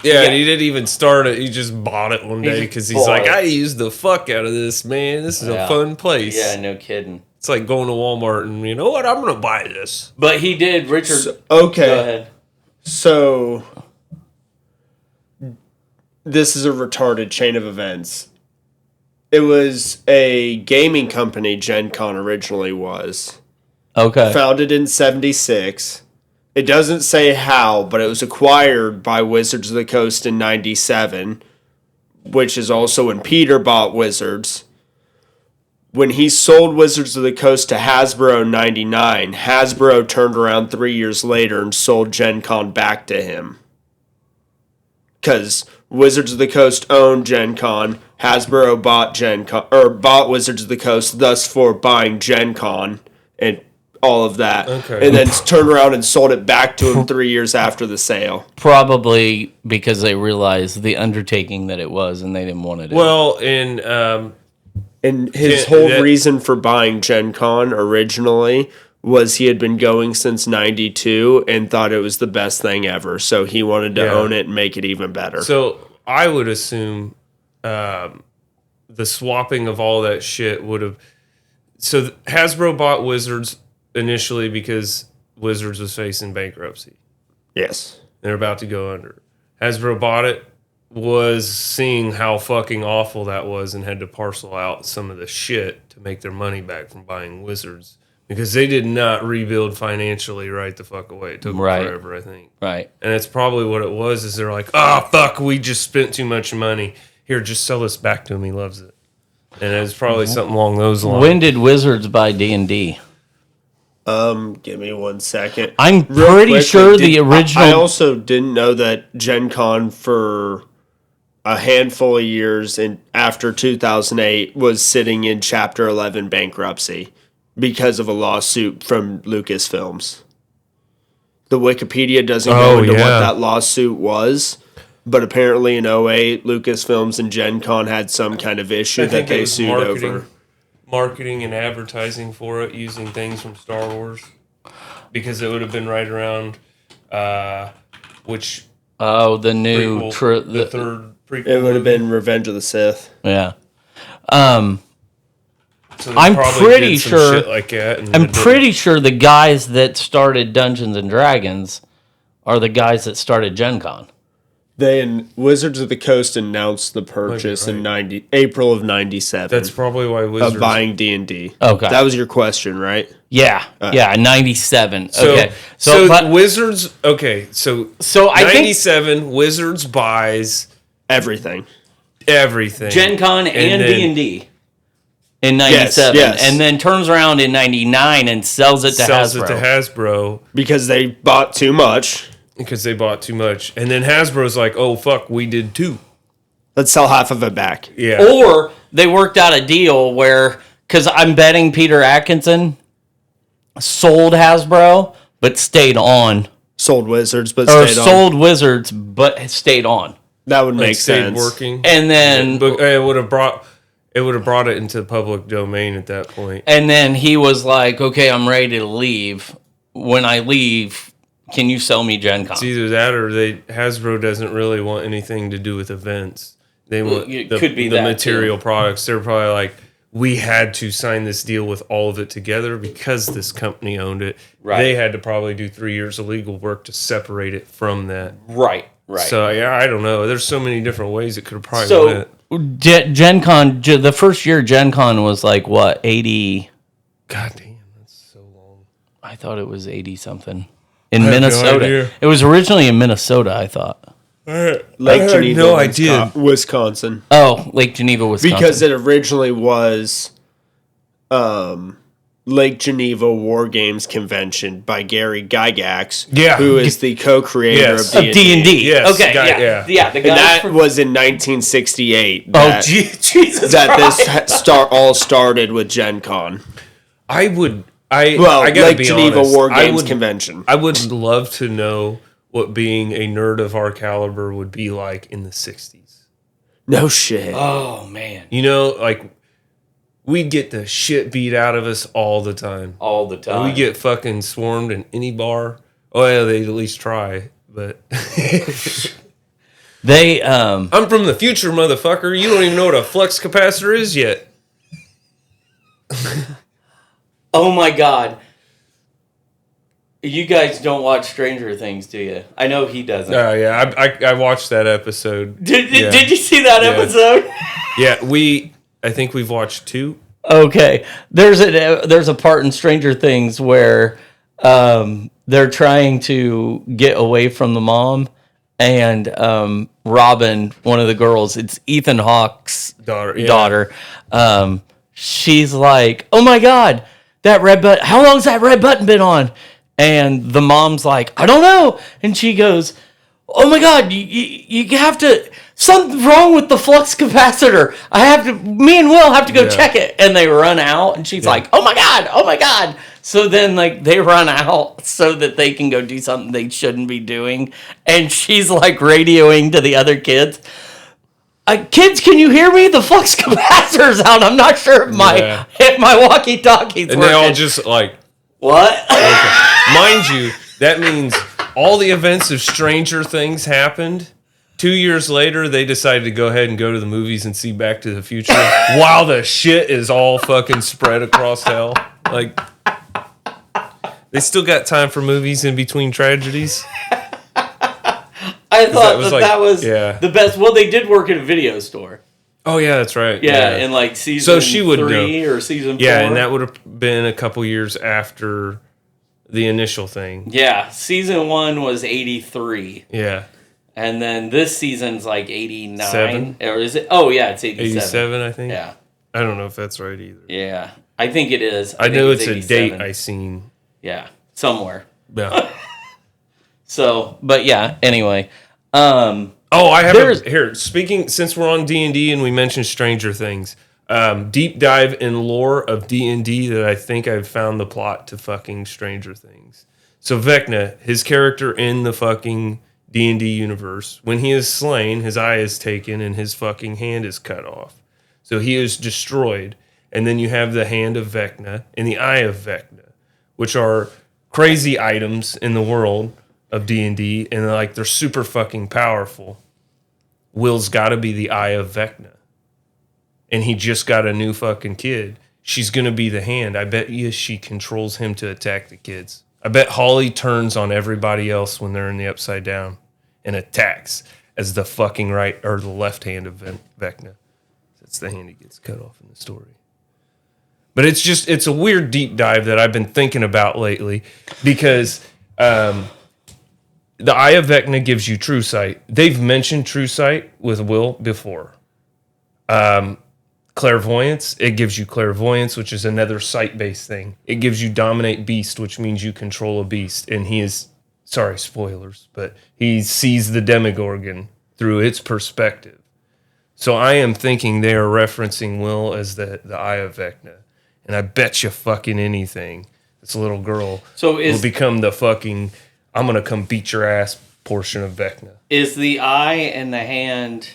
Yeah, and he didn't even start it. He just bought it one day because he's like, I used the fuck out of this, man. This is a fun place. Yeah, no kidding. It's like going to Walmart and, you know what, I'm going to buy this. But he did, Richard. Okay. Go ahead. So, this is a retarded chain of events. It was a gaming company, Gen Con originally was. Okay. Founded in 76. It doesn't say how, but it was acquired by Wizards of the Coast in 97, which is also when Peter bought Wizards. When he sold Wizards of the Coast to Hasbro in 99, Hasbro turned around 3 years later and sold Gen Con back to him. Because Wizards of the Coast owned Gen Con, Hasbro bought Wizards of the Coast, thus for buying Gen Con and all of that. Okay. And then turned around and sold it back to him 3 years after the sale. Probably because they realized the undertaking that it was and they didn't want to do it. Well, and his whole reason for buying Gen Con originally was he had been going since 92 and thought it was the best thing ever. So he wanted to own it and make it even better. So I would assume the swapping of all that shit would have... So Hasbro bought Wizards initially because Wizards was facing bankruptcy. Yes. They're about to go under. Hasbro bought it, was seeing how fucking awful that was and had to parcel out some of the shit to make their money back from buying Wizards because they did not rebuild financially right the fuck away. It took them forever, I think. Right. And that's probably what it was, is they're like, oh, fuck, we just spent too much money. Here, just sell this back to him. He loves it. And it's probably something along those lines. When did Wizards buy D&D? Give me 1 second. I'm pretty sure the original... I also didn't know that Gen Con for a handful of years after 2008 was sitting in Chapter 11 bankruptcy because of a lawsuit from Lucasfilms. The Wikipedia doesn't go into what that lawsuit was, but apparently in 08, Lucasfilms and Gen Con had some kind of issue that they sued over. Marketing and advertising for it using things from Star Wars, because it would have been right around which the new prequel, the third prequel. It would have been Revenge of the Sith. Yeah. So I'm pretty sure shit like that, I'm pretty sure the guys that started Dungeons and Dragons are the guys that started Gen Con. Wizards of the Coast announced the purchase in April of 97. That's probably why Wizards... Of buying D&D. Okay. That was your question, right? Yeah. 97. So, okay. So Wizards... Okay, so I 97, think Wizards buys... Everything. Gen Con and D&D. In 97. Yes. And then turns around in 99 and sells it to Hasbro. Because they bought too much. Because they bought too much. And then Hasbro's like, oh, fuck, we did too. Let's sell half of it back. Yeah. Or they worked out a deal where, because I'm betting Peter Atkinson sold Hasbro, but stayed on. Sold Wizards, but stayed on. Or sold Wizards, but stayed on. That would like, make stayed sense. working. And then But it would have brought it into public domain at that point. And then he was like, "Okay, I'm ready to leave. When I leave, can you sell me Gen Con?" It's either that or Hasbro doesn't really want anything to do with events. They want it the, could be the that, material too. products. They're probably like, we had to sign this deal with all of it together because this company owned it. Right. They had to probably do 3 years of legal work to separate it from that. Right. So yeah, I don't know. There's so many different ways it could have probably So went. Gen Con, the first year Gen Con was like what, 80? God damn, that's so long. I thought it was 80 something in I have no Minnesota. idea. It was originally in Minnesota, I thought. Lake had Geneva, no idea. Wisconsin. Oh, Lake Geneva, Wisconsin. Because it originally was Lake Geneva War Games Convention by Gary Gygax, Yeah. who is the co-creator Yes. of of D&D. D&D. Yes, Okay, yeah. The And guy that from, was in 1968. oh, That, Jesus that Christ. this all started with Gen Con. I gotta Lake be Geneva honest. War Games Convention. I would love to know what being a nerd of our caliber would be like in the 60s. No shit. Oh, man. You know, like, we get the shit beat out of us all the time. All the time. We get fucking swarmed in any bar. Oh, yeah, they at least try. But They, I'm from the future, motherfucker. You don't even know what a flux capacitor is yet. oh my God. You guys don't watch Stranger Things, do you? I know he doesn't. Oh, yeah. I watched that episode. Did you see that Yeah. episode? Yeah, I think we've watched 2. Okay, there's a part in Stranger Things where they're trying to get away from the mom, and Robin, one of the girls, it's Ethan Hawke's daughter. She's like, "Oh my God, that red button! How long's that red button been on?" And the mom's like, "I don't know," and she goes, "Oh my God, you have to. Something's wrong with the flux capacitor. Me and Will have to go check it." And they run out, and she's like, "Oh my God." So then, like, they run out so that they can go do something they shouldn't be doing. And she's like radioing to the other kids. Kids, can you hear me? The flux capacitor's out. I'm not sure if my walkie-talkie's And working. they all just like, What? mind you, that means all the events of Stranger Things happened. 2 years later, they decided to go ahead and go to the movies and see Back to the Future while the shit is all fucking spread across hell. Like, they still got time for movies in between tragedies. I thought was that was yeah. the best. Well, they did work at a video store. Oh, yeah, that's right. Yeah, in like season So she would 3 know. or season 4. Yeah, and that would have been a couple years after the initial thing. Yeah, season 1 was 83. Yeah. And then this season's like 89. 7? Or is it? Oh, yeah, it's 87. 87, I think. Yeah. I don't know if that's right either. Yeah. I think it is. I think know it's a 87. date I seen. Yeah, somewhere. Yeah. So, but yeah, anyway. Oh, I have There's- here. Speaking, since we're on D&D and we mentioned Stranger Things, deep dive in lore of D&D that I think I've found the plot to fucking Stranger Things. So Vecna, his character in the fucking D&D universe, when he is slain, his eye is taken and his fucking hand is cut off. So he is destroyed. And then you have the hand of Vecna and the eye of Vecna, which are crazy items in the world of D&D, and like they're super fucking powerful. Will's got to be the eye of Vecna. And he just got a new fucking kid. She's going to be the hand. I bet you she controls him to attack the kids. I bet Holly turns on everybody else when they're in the upside down and attacks as the fucking right or the left hand of Vecna. That's the hand he gets cut off in the story. But it's a weird deep dive that I've been thinking about lately because the Eye of Vecna gives you true sight. They've mentioned true sight with Will before. Clairvoyance, it gives you clairvoyance, which is another sight-based thing. It gives you dominate beast, which means you control a beast. And he is, sorry, spoilers, but he sees the Demogorgon through its perspective. So I am thinking they are referencing Will as the Eye of Vecna. And I bet you fucking anything, this little girl will become the fucking, I'm going to come beat your ass portion of Vecna. Is the eye and the hand...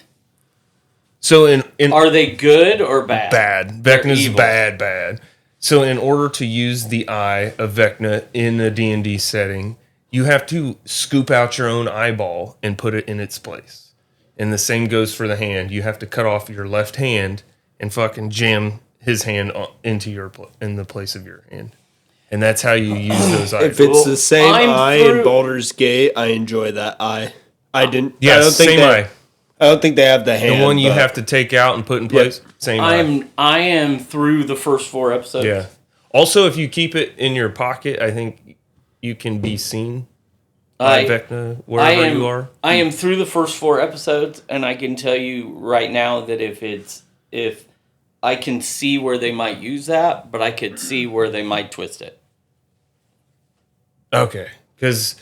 So in Are they good or bad? bad. They're Vecna's evil. bad. So in order to use the eye of Vecna in a D&D setting, you have to scoop out your own eyeball and put it in its place. And the same goes for the hand. You have to cut off your left hand and fucking jam his hand into in the place of your hand. And that's how you use those eyeballs. If it's the same I'm eye in through- Baldur's Gate, I enjoy that eye. I didn't. Yes, I don't think same eye. I don't think they have the hand. The one you but- have to take out and put in place, same eye. I am through the first 4 episodes. Yeah. Also, if you keep it in your pocket, I think you can be seen by Vecna wherever you are. I am through the first 4 episodes, and I can tell you right now that if I can see where they might use that, but I could see where they might twist it. Okay, because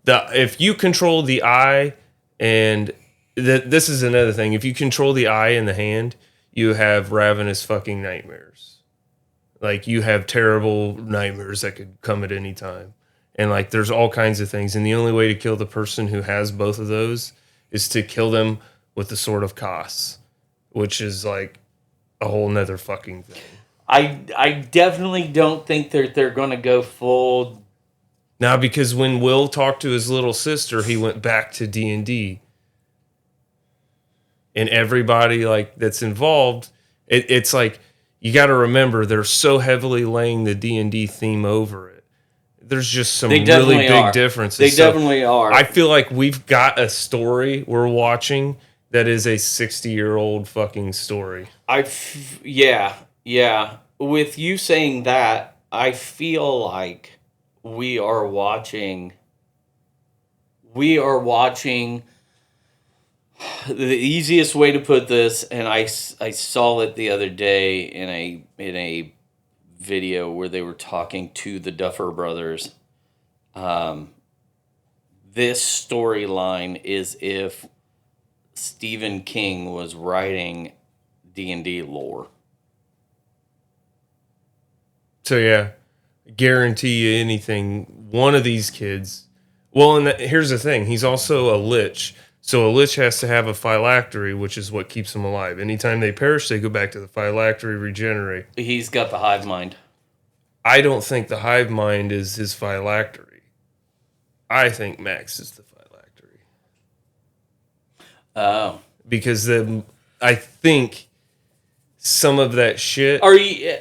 if you control the eye, and this is another thing, if you control the eye and the hand, you have ravenous fucking nightmares. Like, you have terrible nightmares that could come at any time. And, like, there's all kinds of things. And the only way to kill the person who has both of those is to kill them with the Sword of Kos, which is, like, a whole nother fucking thing. I definitely don't think they're going to go full... Now, because when Will talked to his little sister, he went back to D&D. And everybody, like, that's involved, it's like... You got to remember, they're so heavily laying the D&D theme over it. There's just some really big differences. They definitely are. I feel like we've got a story we're watching that is a 60-year-old fucking story. Yeah. With you saying that, I feel like we are watching the easiest way to put this, and I saw it the other day in a video where they were talking to the Duffer Brothers. This storyline is if Stephen King was writing D&D lore. So yeah, guarantee you anything. One of these kids. Well, and here's the thing: he's also a lich. So a lich has to have a phylactery, which is what keeps them alive. Anytime they perish, they go back to the phylactery, regenerate. He's got the hive mind. I don't think the hive mind is his phylactery. I think Max is the phylactery. Oh. Because I think some of that shit... Are you...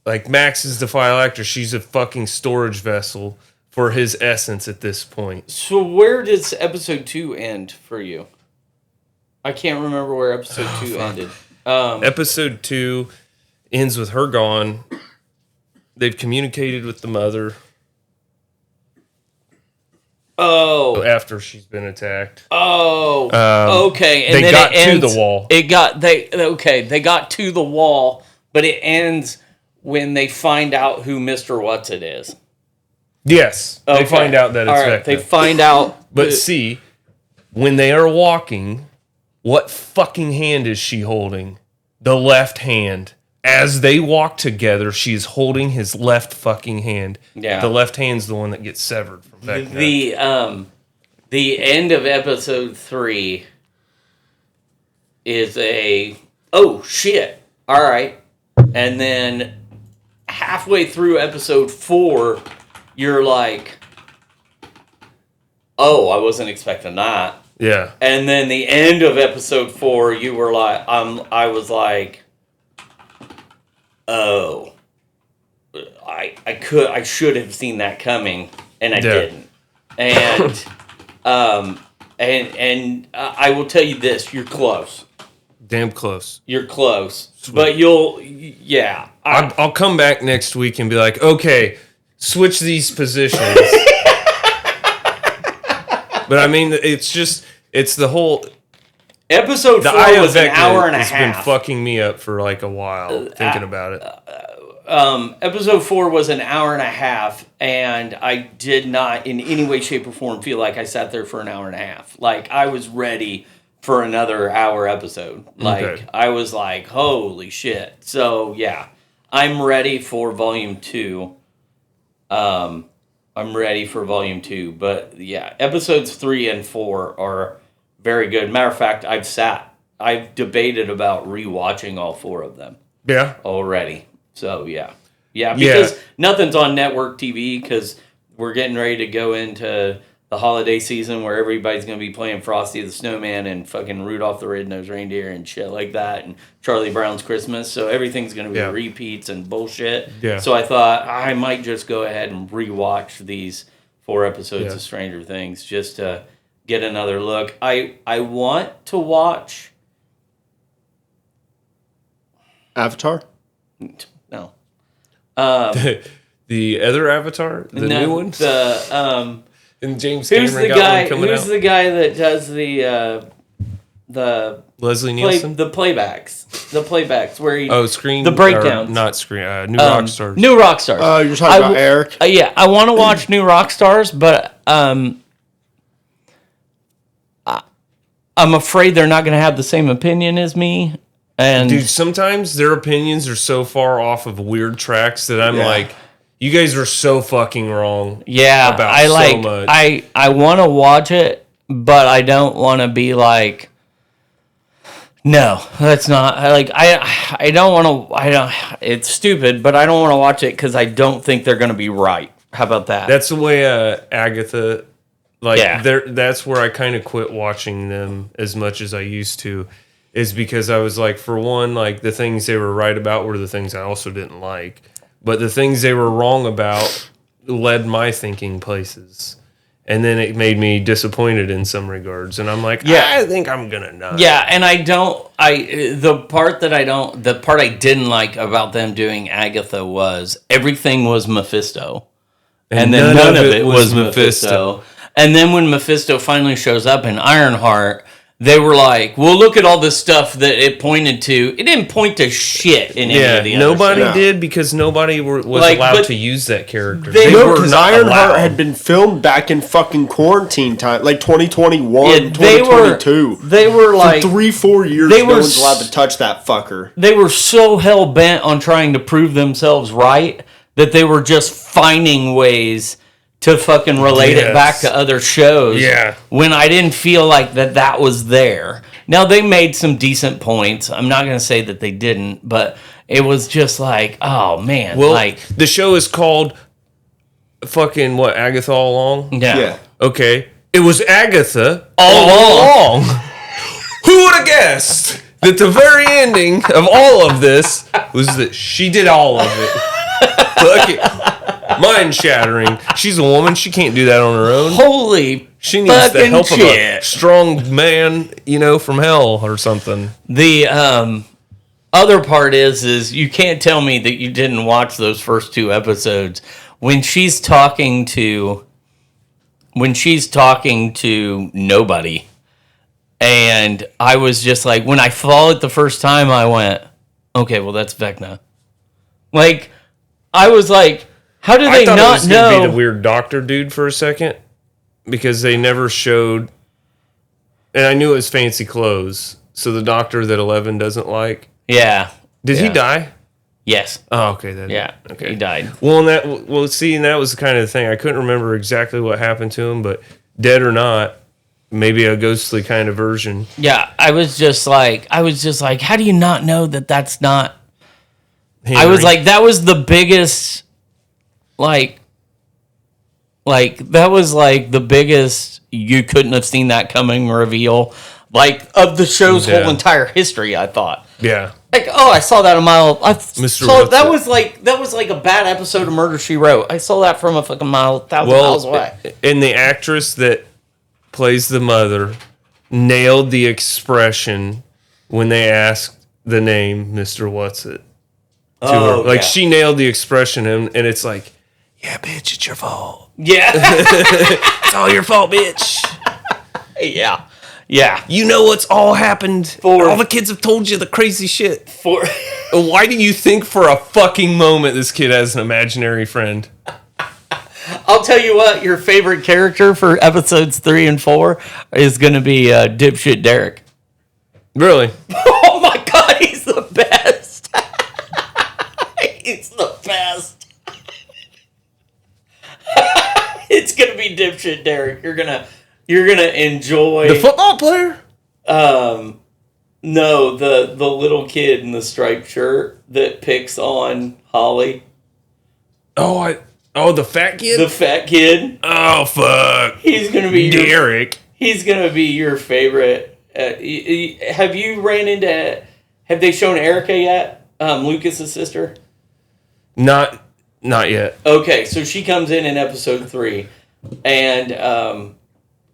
Like, Max is the phylactery. She's a fucking storage vessel for his essence at this point. So where does episode 2 end for you? I can't remember where episode 2 ended. Episode 2 ends with her gone. They've communicated with the mother. Oh. After she's been attacked. Oh. Okay. And they then got it ends, to the wall. They got to the wall, but it ends when they find out who Mr. What's-It is. Yes. Okay. They find out that it's All right, Vecna. they find out. But see, when they are walking, what fucking hand is she holding? The left hand. As they walk together, she is holding his left fucking hand. Yeah. The left hand's the one that gets severed from Vecna. The end of episode 3 is oh shit. All right. And then halfway through episode 4, you're like, oh, I wasn't expecting that. Yeah. And then the end of episode 4, you were like, I was like, oh, I should have seen that coming, and I didn't. And I will tell you this: you're close. Damn close. You're close, Sweet. but yeah. I'll come back next week and be like, okay, switch these positions. But I mean, it's the whole... Episode 4 was an hour and a half. It's been fucking me up for like a while thinking about it. Episode 4 was an hour and a half, and I did not in any way, shape, or form feel like I sat there for an hour and a half. Like, I was ready for another hour episode. Like, Okay. I was like, holy shit. So, yeah, I'm ready for volume 2. I'm ready for volume 2. But yeah, episodes 3 and 4 are very good. Matter of fact, I've debated about rewatching all 4 of them Yeah. already. So yeah, because nothing's on network TV because we're getting ready to go into the holiday season where everybody's going to be playing Frosty the Snowman and fucking Rudolph the Red-Nosed Reindeer and shit like that and Charlie Brown's Christmas. So everything's going to be repeats and bullshit. Yeah. So I thought I might just go ahead and rewatch these 4 episodes of Stranger Things just to get another look. I want to watch Avatar? No. The other Avatar, the new ones, and James Cameron got one coming out. Who's the guy that does the Leslie Nielsen, the playbacks where he screen the breakdowns, not screen, New Rockstars. New Rockstars. Oh, you're talking about Eric? Yeah, I want to watch New Rockstars, but I'm afraid they're not going to have the same opinion as me. And dude, sometimes their opinions are so far off of weird tracks that I'm like, you guys are so fucking wrong. Yeah, about so much. I want to watch it, but I don't want to be like, no, that's not like I don't want to. I don't. It's stupid, but I don't want to watch it because I don't think they're going to be right. How about that? That's the way Agatha. Like, that's where I kind of quit watching them as much as I used to. Is because I was like, for one, like the things they were right about were the things I also didn't like. But the things they were wrong about led my thinking places. And then it made me disappointed in some regards. And I'm like, I think I'm going to know. Yeah, and the part I didn't like about them doing Agatha was everything was Mephisto. And then none of it was Mephisto. And then when Mephisto finally shows up in Ironheart, they were like, well, look at all the stuff that it pointed to. It didn't point to shit in any of the other nobody stuff. did because nobody was allowed to use that character. They were because Ironheart had been filmed back in fucking quarantine time, like 2021, 2022. They were like... For 3-4 years, no one's allowed to touch that fucker. They were so hell-bent on trying to prove themselves right that they were just finding ways to fucking relate it back to other shows. Yeah. When I didn't feel like that was there. Now, they made some decent points. I'm not going to say that they didn't, but it was just like, oh, man. Well, like, the show is called fucking, Agatha All Along? Yeah. Okay. It was Agatha all along. Who would have guessed that the very ending of all of this was that she did all of it? Mind shattering. She's a woman. She can't do that on her own. Holy She needs the help of a strong man, from hell or something. The other part is you can't tell me that you didn't watch those first 2 episodes. When she's talking to nobody, and I was just like, when I saw it the first time, I went, okay, well, that's Vecna. Like, I was like, how do they not know? I thought it was going to be the weird doctor dude for a second because they never showed, and I knew it was fancy clothes. So the doctor that 11 doesn't like. Yeah. Did he die? Yes. Oh, okay. Okay. He died. Well, and that was the kind of the thing. I couldn't remember exactly what happened to him, but dead or not, maybe a ghostly kind of version. Yeah, I was just like, how do you not know that that's not? Henry. I was like, that was the biggest. Like that was like the biggest you couldn't have seen that coming reveal of the show's whole entire history. I thought, like, oh, I saw that a mile. That was like a bad episode of Murder, She Wrote. I saw that from a fucking thousand miles away. And the actress that plays the mother nailed the expression when they asked the name Mr. What's-It to her. Like she nailed the expression, and it's like. Yeah, bitch, it's your fault. Yeah. It's all your fault, bitch. Yeah. Yeah. You know what's all happened. All the kids have told you the crazy shit. Why do you think for a fucking moment this kid has an imaginary friend? I'll tell you what, your favorite character for episodes 3 and 4 is going to be dipshit Derek. Really? Oh my God, he's the best. He's the best. It's gonna be dipshit Derek. You're gonna enjoy The football player? No, the little kid in the striped shirt that picks on Holly. The fat kid? The fat kid. Oh, fuck. He's gonna be Derek. He's gonna be your favorite. Have you ran into? Have they shown Erica yet? Lucas's sister. Not yet. Okay, so she comes in episode 3, and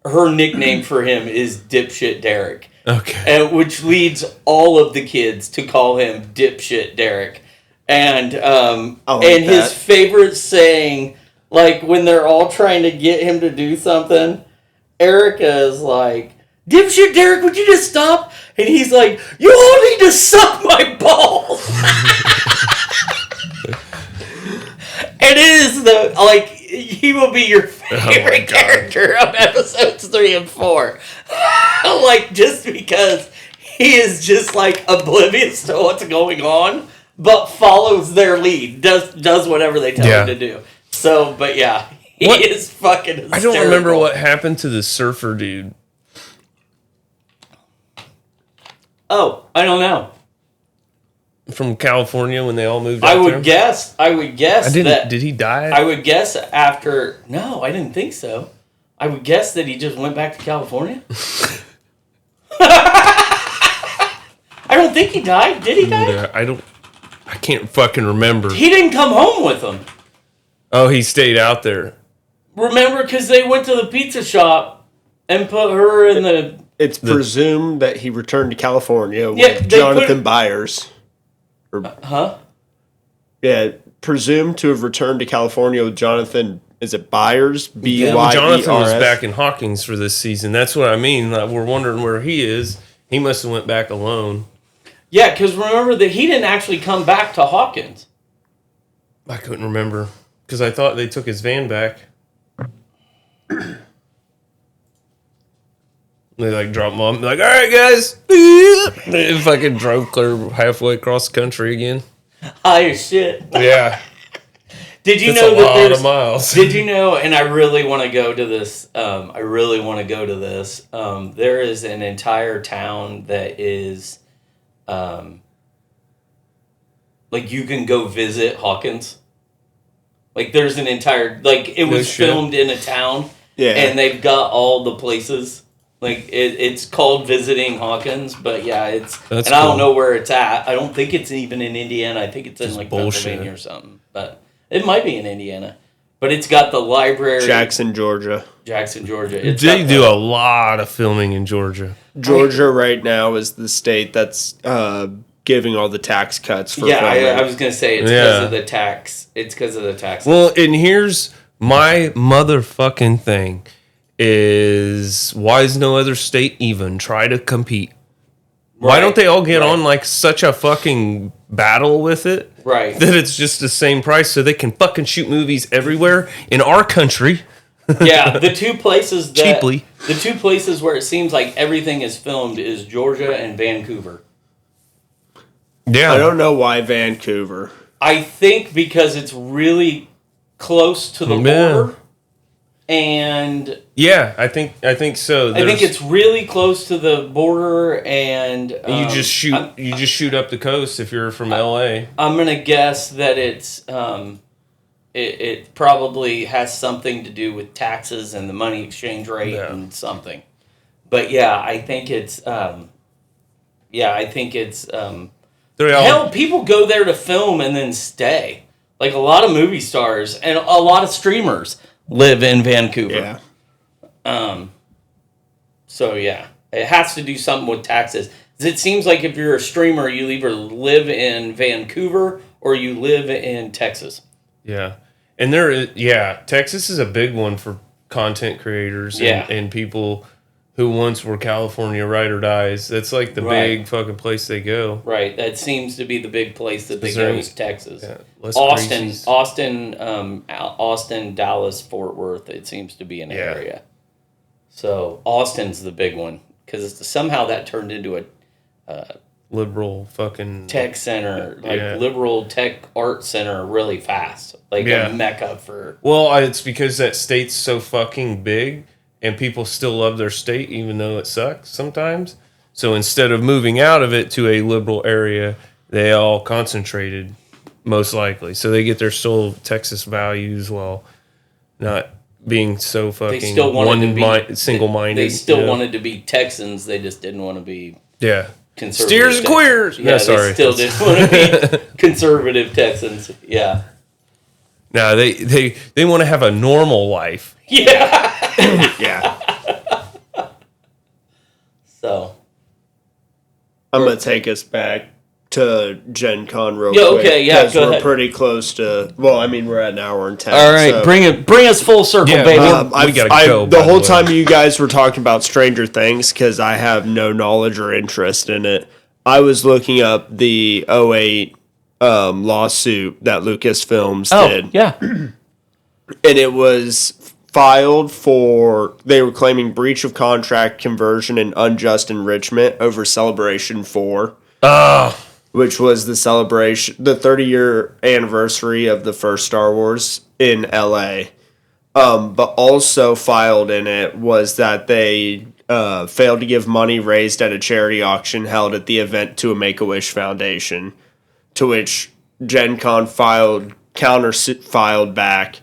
her nickname for him is Dipshit Derek. Okay. And which leads all of the kids to call him Dipshit Derek. And his favorite saying, like when they're all trying to get him to do something, Erica is like, "Dipshit Derek, would you just stop?" And he's like, "You all need to suck my balls." And it is he will be your favorite character of episodes 3 and 4. Like, just because he is just like oblivious to what's going on, but follows their lead, does whatever they tell him to do. So, but yeah, he is fucking hysterical. I don't remember what happened to the surfer dude. Oh, I don't know. From California when they all moved I out would there? guess that. Did he die? I would guess after. No, I didn't think so. I would guess that he just went back to California. I don't think he died. Did he die? Yeah, I can't fucking remember. He didn't come home with them. Oh, he stayed out there. Remember, because they went to the pizza shop and put her in the... It's presumed that he returned to California Yeah, with they Jonathan Byers. Huh? Yeah, presumed to have returned to California with Jonathan. Is it Byers? Well, Jonathan was B-Y-E-R-S? back in Hawkins for this season. That's what I mean. Like, we're wondering where he is. He must have went back alone. Yeah, because remember that he didn't actually come back to Hawkins. I couldn't remember because I thought they took his van back. They like dropped him off. Like, all right, guys. They fucking drove clear halfway across the country again. High as shit. Yeah. Did you That's know a that lot there's... of miles. Did you know, and I really want to go to this, there is an entire town that is, like, you can go visit Hawkins. Like, there's an entire, like, it was filmed in a town, and they've got all the places. Like, it's called Visiting Hawkins, but yeah, I don't know where it's at. I don't think it's even in Indiana. I think it's in, like, Pennsylvania or something. But it might be in Indiana. But it's got the library. Jackson, Georgia. They do a lot of filming in Georgia. Georgia right now is the state that's giving all the tax cuts for filming. I was going to say it's because of the tax. It's because of the tax. Well, and here's my motherfucking thing is why is no other state even try to compete? Right. Why don't they all get on like such a fucking battle with it? Right. That it's just the same price so they can fucking shoot movies everywhere in our country. Yeah, the two places cheaply. The two places where it seems like everything is filmed is Georgia and Vancouver. Yeah. I don't know why Vancouver. I think because it's really close to the border. And yeah, I think so. I think it's really close to the border, and you just shoot up the coast if you're from LA. I'm gonna guess that it's it probably has something to do with taxes and the money exchange rate and something. But yeah, I think it's hell, people go there to film and then stay. Like a lot of movie stars and a lot of streamers live in Vancouver. Yeah. So yeah, it has to do something with taxes. It seems like if you're a streamer, you either live in Vancouver or you live in Texas. Yeah. And Texas is a big one for content creators and people who once were California ride or dies. That's like the big fucking place they go. Right. That seems to be the big place that they go is Texas. Yeah, Austin, Dallas, Fort Worth. It seems to be an area. So Austin's the big one because somehow that turned into liberal fucking tech center, like Yeah. liberal tech art center, really fast, like Yeah. a mecca for. Well, it's because that state's so fucking big, and people still love their state, even though it sucks sometimes. So instead of moving out of it to a liberal area, they all concentrated, most likely. So they get their still Texas values while not being so fucking They still wanted to be single-minded. They still you know? wanted to be Texans. They just didn't want to be Yeah. conservative. Steers and Texans. queers. Yeah, No, sorry. they still didn't want to be conservative Texans. Yeah. No, they want to have a normal life. Yeah. Yeah. So. I'm going to take us back to Gen Con real Yeah, quick. okay, yeah, 'cause go we're ahead. pretty close to, well, I mean, we're at an hour and 10. All right, so. bring us full circle, Yeah, baby. we gotta go, by The the whole way. time you guys were talking about Stranger Things, because I have no knowledge or interest in it, I was looking up the '08 lawsuit that Lucasfilms did. yeah. And it was filed for, they were claiming breach of contract, conversion, and unjust enrichment over Celebration 4. Which was the 30-year anniversary of the first Star Wars in LA. But also filed in it was that they failed to give money raised at a charity auction held at the event to a Make-A-Wish Foundation, to which Gen Con filed back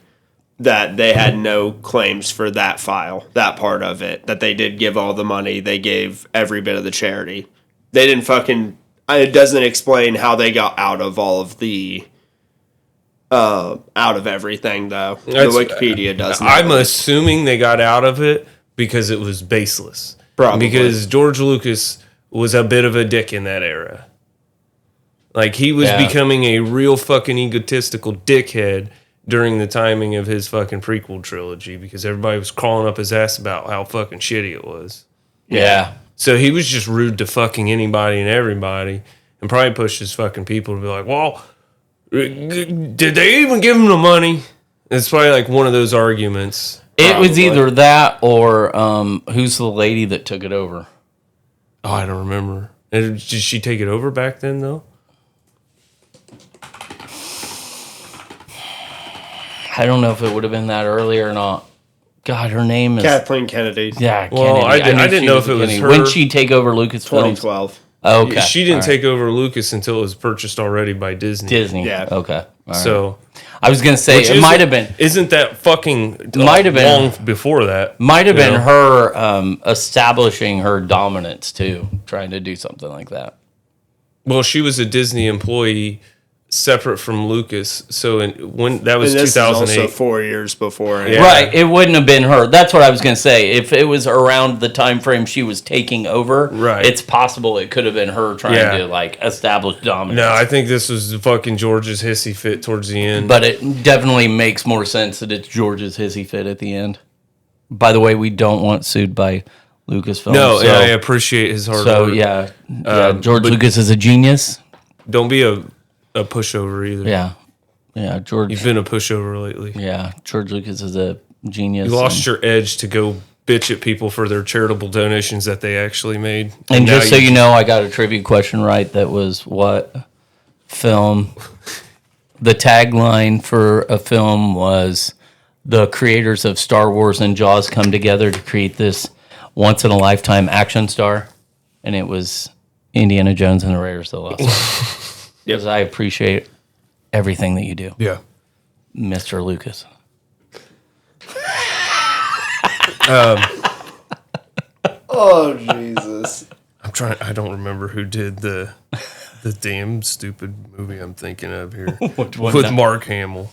that they had no claims for that part of it, that they did give all the money, they gave every bit of the charity. They didn't fucking... It doesn't explain how they got out of all of the... out of everything, though. The Wikipedia doesn't. I'm assuming they got out of it because it was baseless. Probably. Because George Lucas was a bit of a dick in that era. Like, he was Yeah. becoming a real fucking egotistical dickhead during the timing of his fucking prequel trilogy because everybody was crawling up his ass about how fucking shitty it was. Yeah. So he was just rude to fucking anybody and everybody and probably pushed his fucking people to be like, well, did they even give him the money? It's probably like one of those arguments. It was either that or who's the lady that took it over? Oh, I don't remember. Did she take it over back then, though? I don't know if it would have been that early or not. God, her name is Kathleen Kennedy. Yeah. Well, Kennedy. I knew didn't she know if it was Kennedy. her. When she take over Lucasfilm? 2012. Okay. She didn't All right. take over Lucas until it was purchased already by Disney. Disney. Yeah. Okay. All right. So I was gonna say which it might have been Isn't that fucking Might have been. long before that? might have you been know? her establishing her dominance too, trying to do something like that. Well, she was a Disney employee separate from Lucas. So when that was And this is 2008. also 4 years before. Yeah. Right. It wouldn't have been her. That's what I was gonna say. If it was around the time frame she was taking over, Right. it's possible it could have been her trying Yeah. to like establish dominance. No, I think this was fucking George's hissy fit towards the end. But it definitely makes more sense that it's George's hissy fit at the end. By the way, we don't want sued by Lucasfilm. no, so, and I appreciate his hard so work. yeah, George but- Lucas is a genius. Don't be a pushover either. Yeah, George. You've been a pushover lately. Yeah, George Lucas is a genius. You lost your edge to go bitch at people for their charitable donations that they actually made. And now just so you know, I got a trivia question right. That was what film? The tagline for a film was the creators of Star Wars and Jaws come together to create this once-in-a-lifetime action star. And it was Indiana Jones and the Raiders of the Lost Ark. Because I appreciate everything that you do, Yeah. Mr. Lucas. Oh, Jesus. I don't remember who did the damn stupid movie I'm thinking of here. Which one With now? Mark Hamill.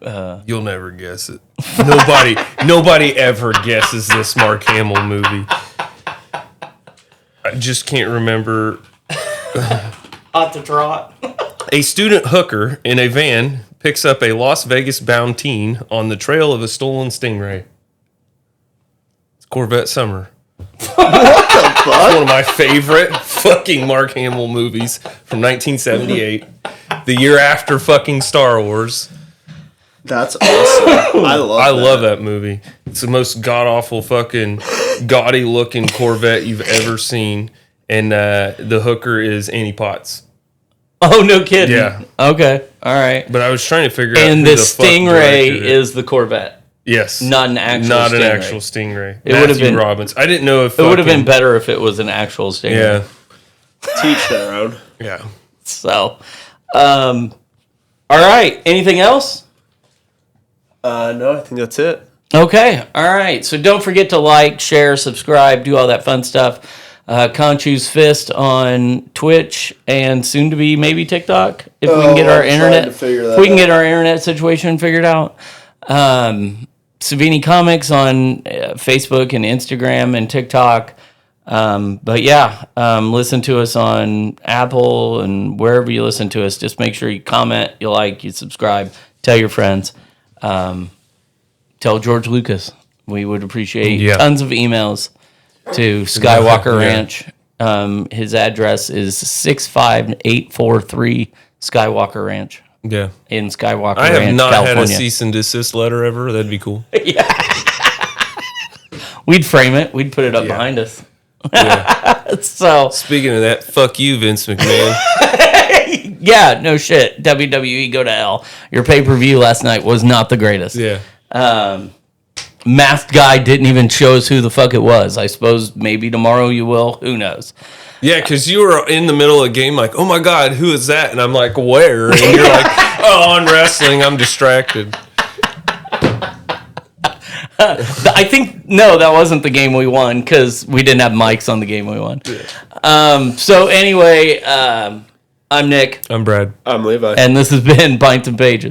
Uh, You'll never guess it. Nobody ever guesses this Mark Hamill movie. I just can't remember. Hot to trot. A student hooker in a van picks up a Las Vegas-bound teen on the trail of a stolen Stingray. It's Corvette Summer. It's one of my favorite fucking Mark Hamill movies from 1978. The year after fucking Star Wars. That's awesome. I love that movie. It's the most god-awful fucking gaudy-looking Corvette you've ever seen. and the hooker is Annie Potts. Oh, no kidding. Yeah. Okay. All right. But I was trying to figure out And who the fuck Stingray directed it. is the Corvette, Yes. not an actual Not an Stingray. actual Stingray. It would have Matthew been- Robbins. I didn't know if It would have been better if it was an actual Stingray. Yeah. Teach their own. Yeah. So, all right. Anything else? No, I think that's it. Okay. All right. So don't forget to like, share, subscribe, do all that fun stuff. Conchu's Fist on Twitch and soon to be maybe TikTok if we can get our I'm trying internet. to figure that If we can out. get our internet situation figured out. Savini Comics on Facebook and Instagram and TikTok. But yeah, listen to us on Apple and wherever you listen to us. Just make sure you comment, you like, you subscribe, tell your friends. Tell George Lucas. We would appreciate tons of emails to Skywalker Ranch. His address is 65843 Skywalker Ranch Yeah. in Skywalker I have Ranch, not California. had a cease and desist letter ever. That'd be cool. We'd frame it. We'd put it up behind us. Yeah. So, Speaking of that, fuck you, Vince McMahon. yeah, no shit. WWE, go to hell. Your pay-per-view last night was not the greatest. Yeah. Masked guy didn't even show us who the fuck it was. I suppose maybe tomorrow you will. Who knows? Yeah, because you were in the middle of a game like, oh my God, who is that? And I'm like, where? And you're like, oh, on wrestling, I'm distracted. I think, no, that wasn't the game we won because we didn't have mics on the game we won. So anyway, I'm Nick, I'm Brad. I'm Levi. and this has been Pints and Pages.